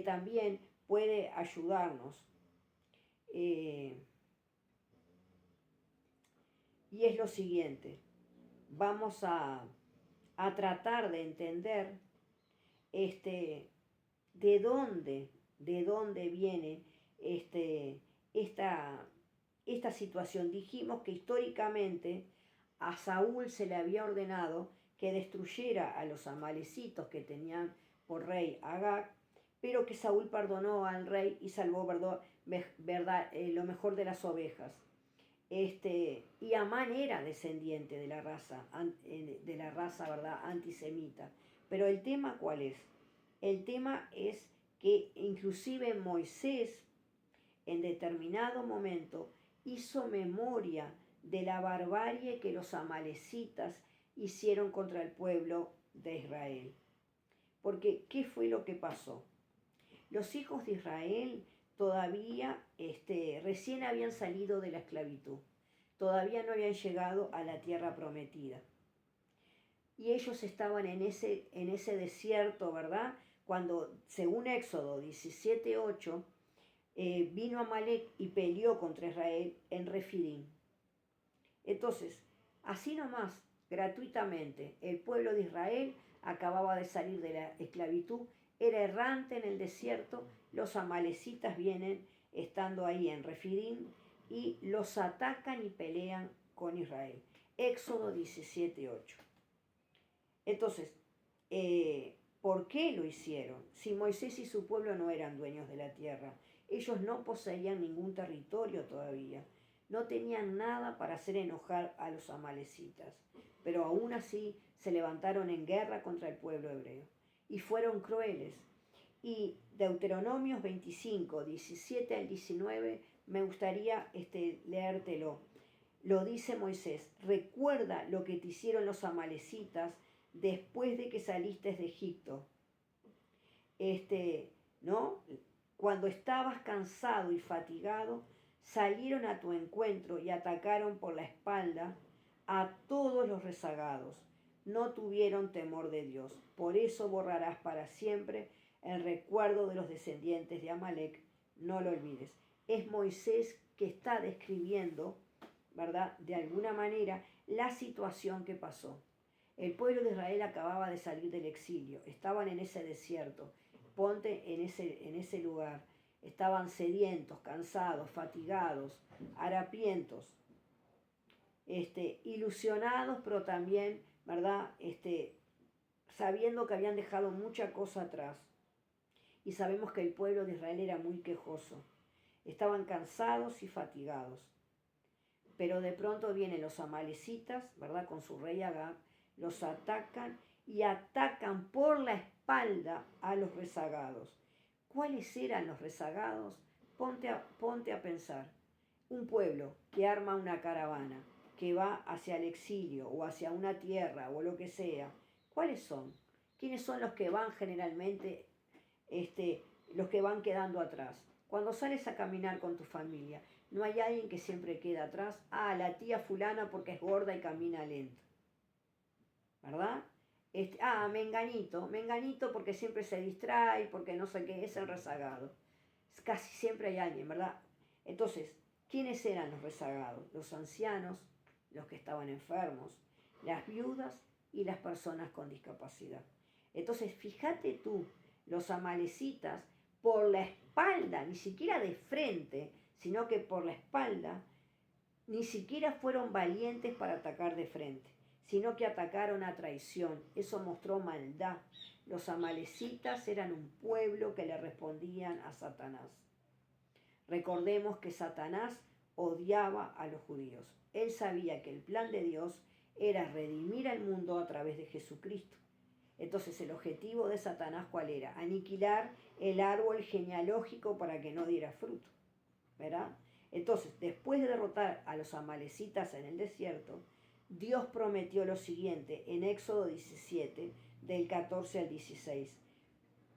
también puede ayudarnos. Y es lo siguiente, vamos a tratar de entender de dónde viene esta situación. Dijimos que históricamente a Saúl se le había ordenado que destruyera a los amalecitos que tenían por rey Agag, pero que Saúl perdonó al rey y salvó lo mejor de las ovejas. Y Amán era descendiente de la raza, ¿verdad?, antisemita. Pero el tema, ¿cuál es? El tema es que inclusive Moisés en determinado momento hizo memoria de la barbarie que los amalecitas hicieron contra el pueblo de Israel. Porque, ¿qué fue lo que pasó? Los hijos de Israel todavía recién habían salido de la esclavitud, todavía no habían llegado a la tierra prometida. Y ellos estaban en ese desierto, ¿verdad? Cuando, según Éxodo 17:8, vino Amalek y peleó contra Israel en Refidim. Entonces, así nomás, gratuitamente, el pueblo de Israel acababa de salir de la esclavitud, era errante en el desierto, los amalecitas vienen estando ahí en Refidim y los atacan y pelean con Israel. Éxodo 17:8. Entonces, ¿por qué lo hicieron? Si Moisés y su pueblo no eran dueños de la tierra, ellos no poseían ningún territorio todavía, no tenían nada para hacer enojar a los amalecitas, pero aún así se levantaron en guerra contra el pueblo hebreo y fueron crueles. Y Deuteronomios 25, 17 al 19, me gustaría leértelo. lo dice Moisés, recuerda lo que te hicieron los amalecitas después de que saliste de Egipto. ¿No? Cuando estabas cansado y fatigado, salieron a tu encuentro y atacaron por la espalda a todos los rezagados. No tuvieron temor de Dios. Por eso borrarás para siempre el recuerdo de los descendientes de Amalek. No lo olvides. Es Moisés que está describiendo, ¿verdad?, de alguna manera, la situación que pasó. El pueblo de Israel acababa de salir del exilio, estaban en ese desierto, ponte en ese lugar, estaban sedientos, cansados, fatigados, harapientos, ilusionados, pero también, ¿verdad?, sabiendo que habían dejado mucha cosa atrás. Y sabemos que el pueblo de Israel era muy quejoso, estaban cansados y fatigados. Pero de pronto vienen los amalecitas, ¿verdad?, con su rey Agag, los atacan y atacan por la espalda a los rezagados. ¿Cuáles eran los rezagados? Ponte a pensar. Un pueblo que arma una caravana, que va hacia el exilio o hacia una tierra o lo que sea. ¿Cuáles son? ¿Quiénes son los que van generalmente, los que van quedando atrás? Cuando sales a caminar con tu familia, no hay alguien que siempre queda atrás. Ah, la tía fulana porque es gorda y camina lento, ¿verdad? Menganito porque siempre se distrae, porque no sé qué, es el rezagado. Casi siempre hay alguien, ¿verdad? Entonces, ¿quiénes eran los rezagados? Los ancianos, los que estaban enfermos, las viudas y las personas con discapacidad. Entonces, fíjate tú, los amalecitas, por la espalda, ni siquiera de frente, sino que por la espalda, ni siquiera fueron valientes para atacar de frente, sino que atacaron a traición. Eso mostró maldad. Los amalecitas eran un pueblo que le respondían a Satanás. Recordemos que Satanás odiaba a los judíos. Él sabía que el plan de Dios era redimir al mundo a través de Jesucristo. Entonces el objetivo de Satanás, ¿cuál era? Aniquilar el árbol genealógico para que no diera fruto, ¿verdad? Entonces, después de derrotar a los amalecitas en el desierto, Dios prometió lo siguiente en Éxodo 17, del 14 al 16.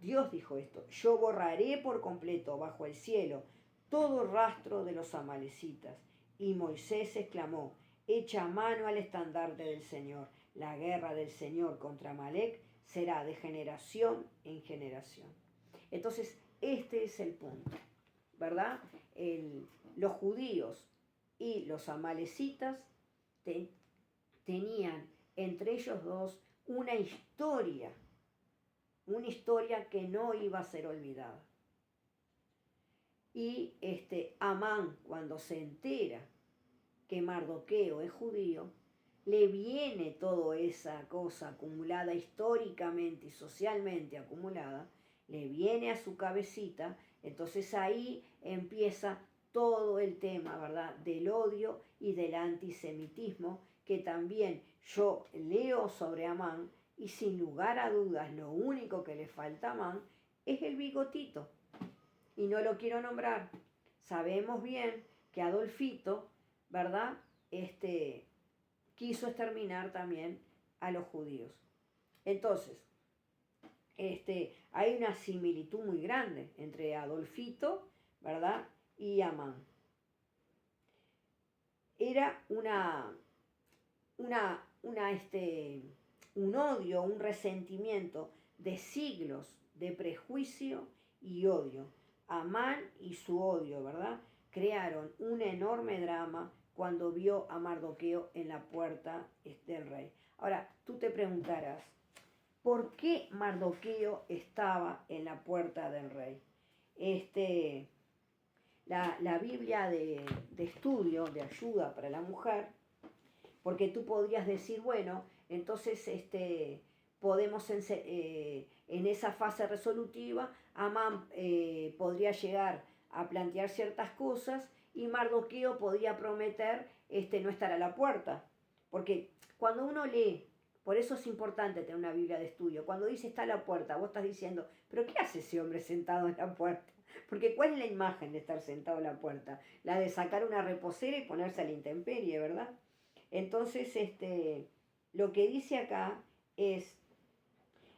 Dios dijo esto: yo borraré por completo bajo el cielo todo rastro de los amalecitas. Y Moisés exclamó: echa mano al estandarte del Señor. La guerra del Señor contra Amalek será de generación en generación. Entonces, este es el punto, ¿verdad? Los judíos y los amalecitas tenían entre ellos dos una historia que no iba a ser olvidada. Y Amán, cuando se entera que Mardoqueo es judío, le viene toda esa cosa acumulada históricamente y socialmente acumulada, le viene a su cabecita. Entonces ahí empieza todo el tema, ¿verdad?, del odio y del antisemitismo, que también yo leo sobre Amán, y sin lugar a dudas lo único que le falta a Amán es el bigotito. Y no lo quiero nombrar. Sabemos bien que Adolfito, ¿verdad?, quiso exterminar también a los judíos. Entonces, hay una similitud muy grande entre Adolfito, ¿verdad?, y Amán. Era un odio, un resentimiento de siglos de prejuicio y odio. Amán y su odio, ¿verdad?, crearon un enorme drama cuando vio a Mardoqueo en la puerta del rey. Ahora, tú te preguntarás, ¿por qué Mardoqueo estaba en la puerta del rey? La Biblia de estudio, de ayuda para la mujer, porque tú podrías decir, bueno, entonces podemos en esa fase resolutiva, Amán podría llegar a plantear ciertas cosas y Mardoqueo podría prometer no estar a la puerta. Porque cuando uno lee Por eso es importante tener una Biblia de estudio. Cuando dice está a la puerta, vos estás diciendo, pero ¿qué hace ese hombre sentado en la puerta? Porque ¿cuál es la imagen de estar sentado en la puerta? La de sacar una reposera y ponerse a la intemperie, ¿verdad? Entonces, lo que dice acá es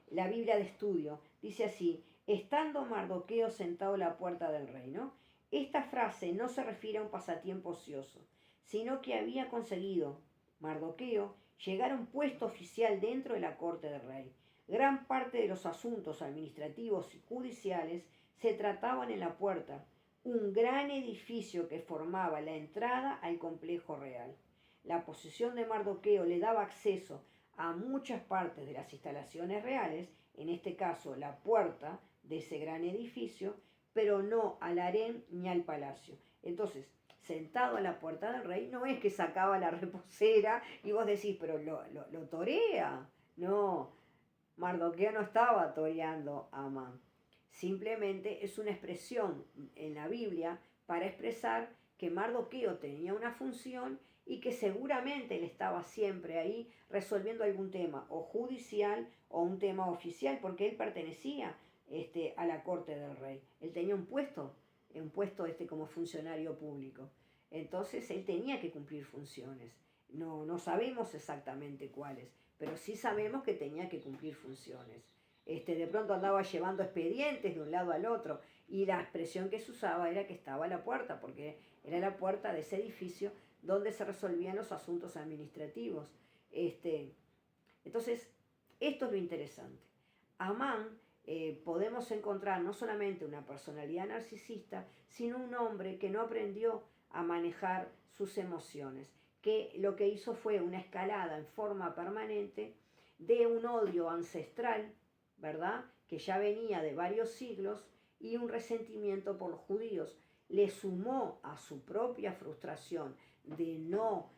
la Biblia de estudio. Dice así, estando Mardoqueo sentado a la puerta del rey, ¿no? Esta frase no se refiere a un pasatiempo ocioso, sino que había conseguido Mardoqueo llegar a un puesto oficial dentro de la corte del rey. Gran parte de los asuntos administrativos y judiciales se trataban en la puerta, un gran edificio que formaba la entrada al complejo real. La posición de Mardoqueo le daba acceso a muchas partes de las instalaciones reales, en este caso la puerta de ese gran edificio, pero no al harén ni al palacio. Entonces, sentado a la puerta del rey, no es que sacaba la reposera y vos decís, pero lo torea. No, Mardoqueo no estaba toreando a Amán. Simplemente es una expresión en la Biblia para expresar que Mardoqueo tenía una función y que seguramente él estaba siempre ahí resolviendo algún tema o judicial o un tema oficial, porque él pertenecía a la corte del rey. Él tenía un puesto como funcionario público. Entonces él tenía que cumplir funciones. No sabemos exactamente cuáles, pero sí sabemos que tenía que cumplir funciones. De pronto andaba llevando expedientes de un lado al otro y la expresión que se usaba era que estaba a la puerta, porque era la puerta de ese edificio donde se resolvían los asuntos administrativos. Entonces, esto es lo interesante. Amán podemos encontrar no solamente una personalidad narcisista, sino un hombre que no aprendió a manejar sus emociones, que lo que hizo fue una escalada en forma permanente de un odio ancestral, ¿verdad?, que ya venía de varios siglos, y un resentimiento por los judíos. Le sumó a su propia frustración de no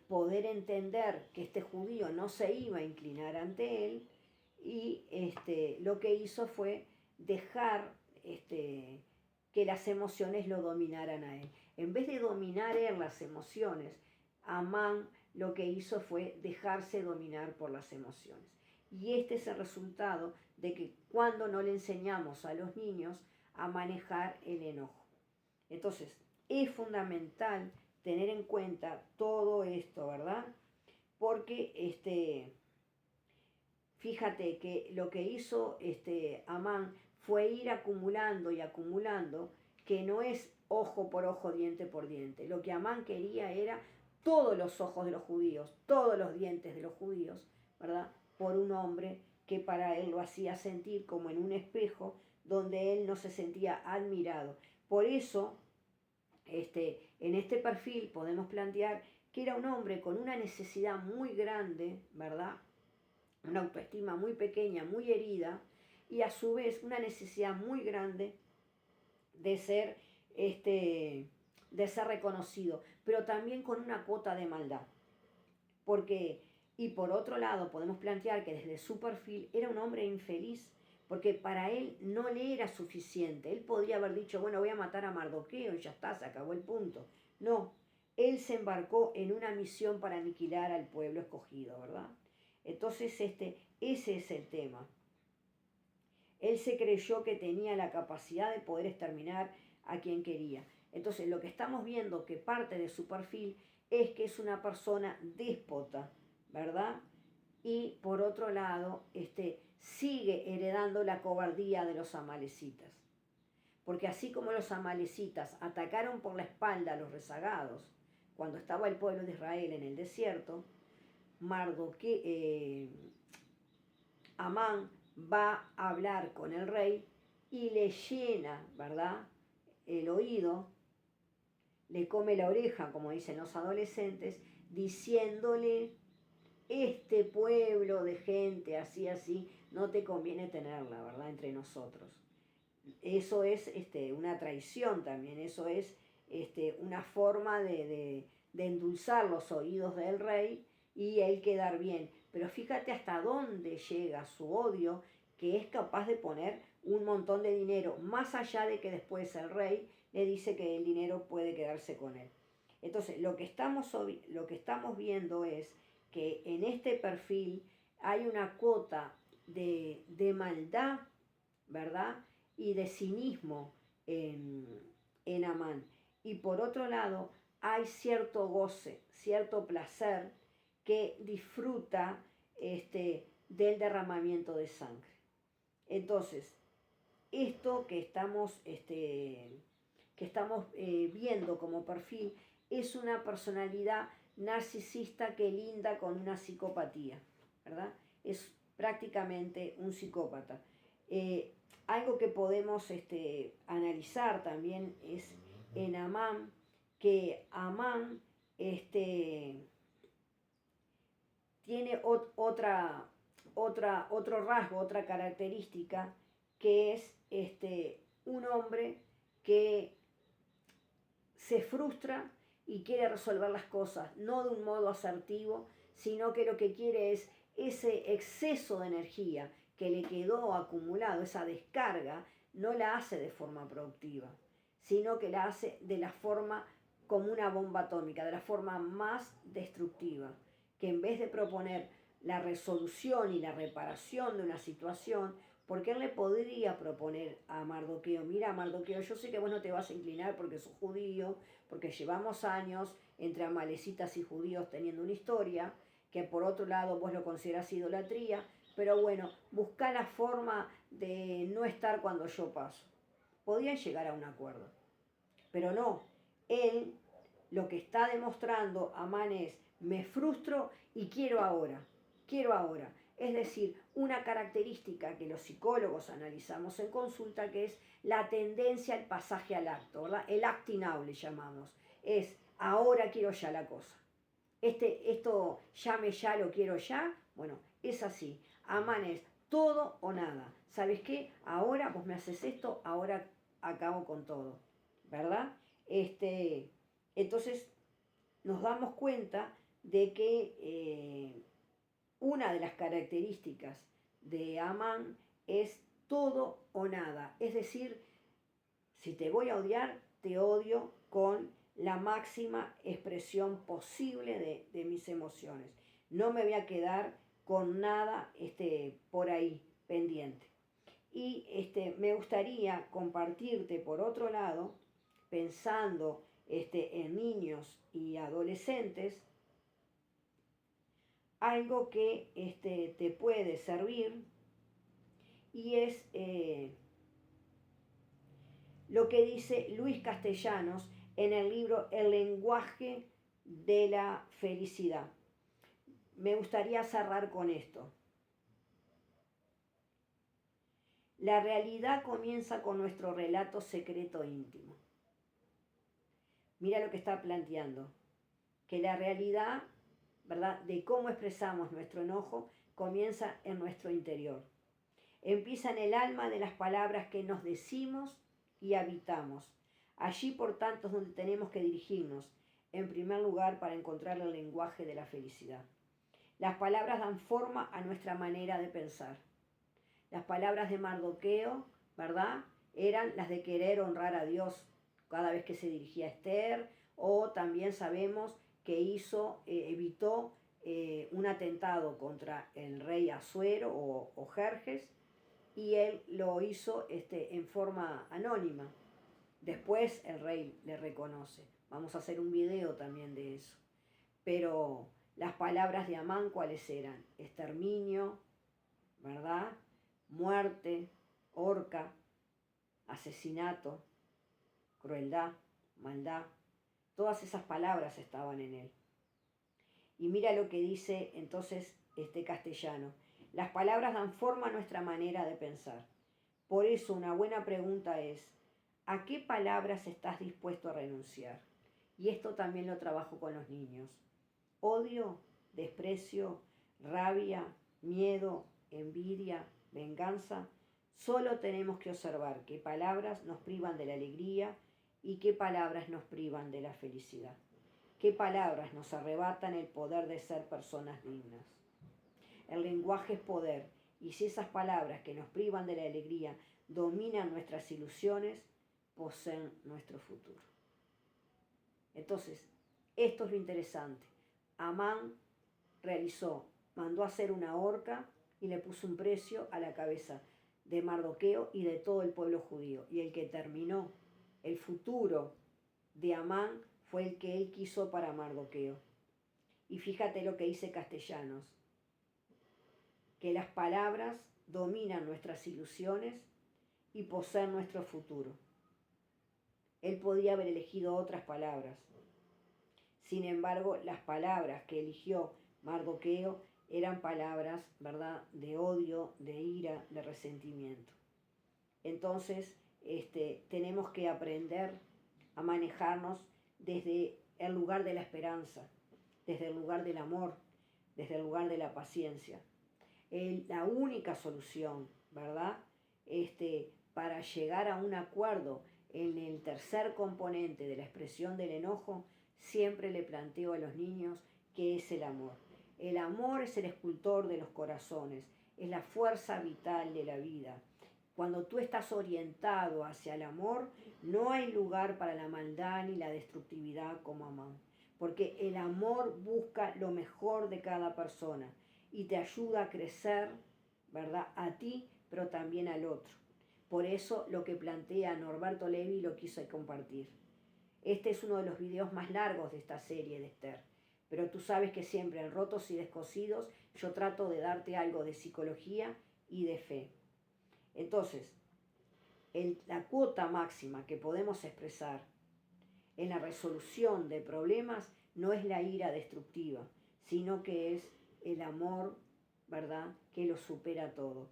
poder entender que este judío no se iba a inclinar ante él, y lo que hizo fue dejar que las emociones lo dominaran a él. En vez de dominar él las emociones, Amán lo que hizo fue dejarse dominar por las emociones. Y este es el resultado de que cuando no le enseñamos a los niños a manejar el enojo. Entonces, es fundamental tener en cuenta todo esto, ¿verdad? Porque fíjate que lo que hizo Amán fue ir acumulando y acumulando, que no es ojo por ojo, diente por diente. Lo que Amán quería era todos los ojos de los judíos, todos los dientes de los judíos, ¿verdad?, por un hombre que para él lo hacía sentir como en un espejo donde él no se sentía admirado. Por eso, en este perfil podemos plantear que era un hombre con una necesidad muy grande, ¿verdad?, una autoestima muy pequeña, muy herida, y a su vez una necesidad muy grande de ser, de ser reconocido, pero también con una cuota de maldad. Porque, y por otro lado, podemos plantear que desde su perfil era un hombre infeliz, porque para él no le era suficiente. Él podría haber dicho, bueno, voy a matar a Mardoqueo y ya está, se acabó el punto. No, él se embarcó en una misión para aniquilar al pueblo escogido, ¿verdad? Entonces, ese es el tema. Él se creyó que tenía la capacidad de poder exterminar a quien quería. Entonces, lo que estamos viendo que parte de su perfil es que es una persona déspota, ¿verdad? Y por otro lado, sigue heredando la cobardía de los amalecitas. Porque así como los amalecitas atacaron por la espalda a los rezagados, cuando estaba el pueblo de Israel en el desierto, Amán va a hablar con el rey y le llena, ¿verdad?, el oído, le come la oreja, como dicen los adolescentes, diciéndole, este pueblo de gente así, no te conviene tenerla, ¿verdad?, entre nosotros. Eso es una traición también, eso es una forma de endulzar los oídos del rey y él quedar bien. Pero fíjate hasta dónde llega su odio, que es capaz de poner un montón de dinero, más allá de que después el rey le dice que el dinero puede quedarse con él. Entonces, lo que estamos viendo es que en este perfil hay una cuota de maldad, ¿verdad? Y de cinismo en Amán. Y por otro lado, hay cierto goce, cierto placer que disfruta del derramamiento de sangre. Entonces, esto que estamos viendo como perfil es una personalidad narcisista que linda con una psicopatía, ¿verdad? Es prácticamente un psicópata. Algo que podemos analizar también es en Amán, que Amán tiene otro rasgo, otra característica, que es un hombre que se frustra y quiere resolver las cosas, no de un modo asertivo, sino que lo que quiere es ese exceso de energía que le quedó acumulado, esa descarga, no la hace de forma productiva, sino que la hace de la forma como una bomba atómica, de la forma más destructiva, que en vez de proponer la resolución y la reparación de una situación, porque él le podría proponer a Mardoqueo, mira Mardoqueo, yo sé que vos no te vas a inclinar porque sos judío, porque llevamos años entre amalecitas y judíos teniendo una historia, que por otro lado vos lo considerás idolatría, pero bueno, buscá la forma de no estar cuando yo paso. Podían llegar a un acuerdo, pero no, él lo que está demostrando Amán es, me frustro y quiero ahora, quiero ahora. Es decir, una característica que los psicólogos analizamos en consulta, que es la tendencia al pasaje al acto, ¿verdad? El acting out le llamamos. Es, ahora quiero ya la cosa. Esto llame ya, lo quiero ya. Bueno, es así. Amán es todo o nada. ¿Sabes qué? Ahora vos me haces esto, ahora acabo con todo. ¿Verdad? Entonces nos damos cuenta de que una de las características de Amán es todo o nada. Es decir, si te voy a odiar, te odio con la máxima expresión posible de mis emociones. No me voy a quedar con nada por ahí pendiente. Y me gustaría compartirte, por otro lado, pensando en niños y adolescentes, algo que te puede servir, y es lo que dice Luis Castellanos en el libro El lenguaje de la felicidad. Me gustaría cerrar con esto. La realidad comienza con nuestro relato secreto íntimo. Mira lo que está planteando, que la realidad, ¿verdad?, de cómo expresamos nuestro enojo comienza en nuestro interior. Empieza en el alma de las palabras que nos decimos y habitamos. Allí, por tanto, es donde tenemos que dirigirnos, en primer lugar, para encontrar el lenguaje de la felicidad. Las palabras dan forma a nuestra manera de pensar. Las palabras de Mardoqueo, ¿verdad?, eran las de querer honrar a Dios cada vez que se dirigía a Esther, o también sabemos que evitó un atentado contra el rey Asuero o Jerjes, y él lo hizo en forma anónima. Después el rey le reconoce. Vamos a hacer un video también de eso. Pero las palabras de Amán, ¿cuáles eran? Exterminio, ¿verdad? Muerte, horca, asesinato, crueldad, maldad. Todas esas palabras estaban en él. Y mira lo que dice entonces Castellano. Las palabras dan forma a nuestra manera de pensar. Por eso una buena pregunta es, ¿a qué palabras estás dispuesto a renunciar? Y esto también lo trabajo con los niños. Odio, desprecio, rabia, miedo, envidia, venganza. Solo tenemos que observar qué palabras nos privan de la alegría y qué palabras nos privan de la felicidad. Qué palabras nos arrebatan el poder de ser personas dignas. El lenguaje es poder, y si esas palabras que nos privan de la alegría dominan nuestras ilusiones, poseen nuestro futuro. Entonces, esto es lo interesante. Amán realizó, mandó a hacer una horca y le puso un precio a la cabeza de Mardoqueo y de todo el pueblo judío. Y el que terminó el futuro de Amán fue el que él quiso para Mardoqueo. Y fíjate lo que dice Castellanos, que las palabras dominan nuestras ilusiones y poseen nuestro futuro. Él podía haber elegido otras palabras. Sin embargo, las palabras que eligió Mardoqueo eran palabras, ¿verdad?, de odio, de ira, de resentimiento. Entonces, tenemos que aprender a manejarnos desde el lugar de la esperanza, desde el lugar del amor, desde el lugar de la paciencia. La única solución, ¿verdad?, para llegar a un acuerdo en el tercer componente de la expresión del enojo, siempre le planteo a los niños que es el amor. El amor es el escultor de los corazones, es la fuerza vital de la vida. Cuando tú estás orientado hacia el amor, no hay lugar para la maldad ni la destructividad como Amán. Porque el amor busca lo mejor de cada persona y te ayuda a crecer, ¿verdad?, a ti, pero también al otro. Por eso lo que plantea Norberto Levi lo quise compartir. Este es uno de los videos más largos de esta serie de Esther. Pero tú sabes que siempre en Rotos y Descosidos yo trato de darte algo de psicología y de fe. Entonces, la cuota máxima que podemos expresar en la resolución de problemas no es la ira destructiva, sino que es el amor, ¿verdad?, que lo supera todo.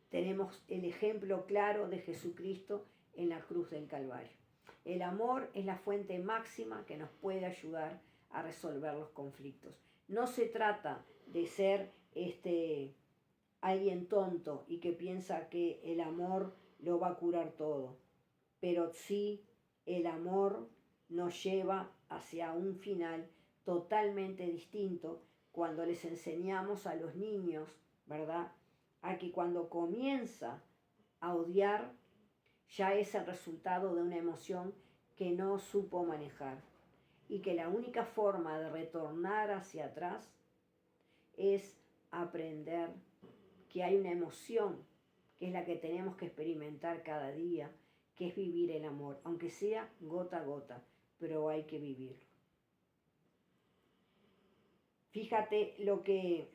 Tenemos el ejemplo claro de Jesucristo en la cruz del Calvario. El amor es la fuente máxima que nos puede ayudar a resolver los conflictos. No se trata de ser alguien tonto y que piensa que el amor lo va a curar todo, pero sí el amor nos lleva hacia un final totalmente distinto cuando les enseñamos a los niños, ¿verdad?, a que cuando comienza a odiar ya es el resultado de una emoción que no supo manejar y que la única forma de retornar hacia atrás es aprender que hay una emoción que es la que tenemos que experimentar cada día, que es vivir el amor, aunque sea gota a gota, pero hay que vivirlo. Fíjate lo que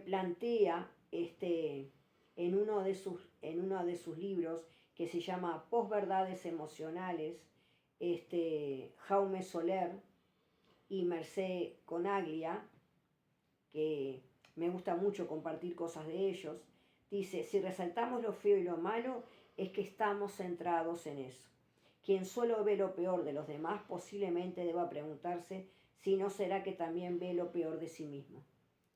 plantea en uno de sus libros que se llama Posverdades Emocionales, Jaume Soler y Mercé Conaglia, que me gusta mucho compartir cosas de ellos. Dice, si resaltamos lo feo y lo malo, es que estamos centrados en eso. Quien solo ve lo peor de los demás posiblemente deba preguntarse si no será que también ve lo peor de sí mismo.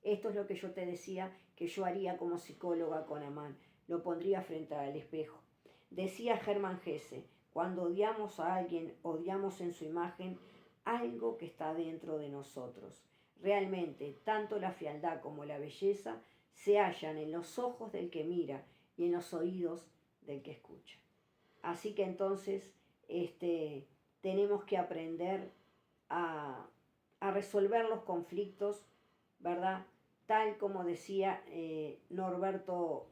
Esto es lo que yo te decía que yo haría como psicóloga con Amán. Lo pondría frente al espejo. Decía Hermann Hesse, cuando odiamos a alguien, odiamos en su imagen algo que está dentro de nosotros. Realmente, tanto la fealdad como la belleza se hallan en los ojos del que mira y en los oídos del que escucha. Así que entonces tenemos que aprender a resolver los conflictos, ¿verdad?, tal como decía Norberto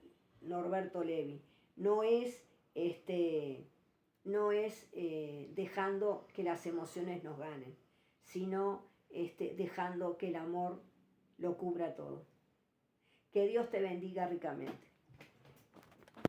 Levi. No es dejando que las emociones nos ganen, sino dejando que el amor lo cubra todo. Que Dios te bendiga ricamente.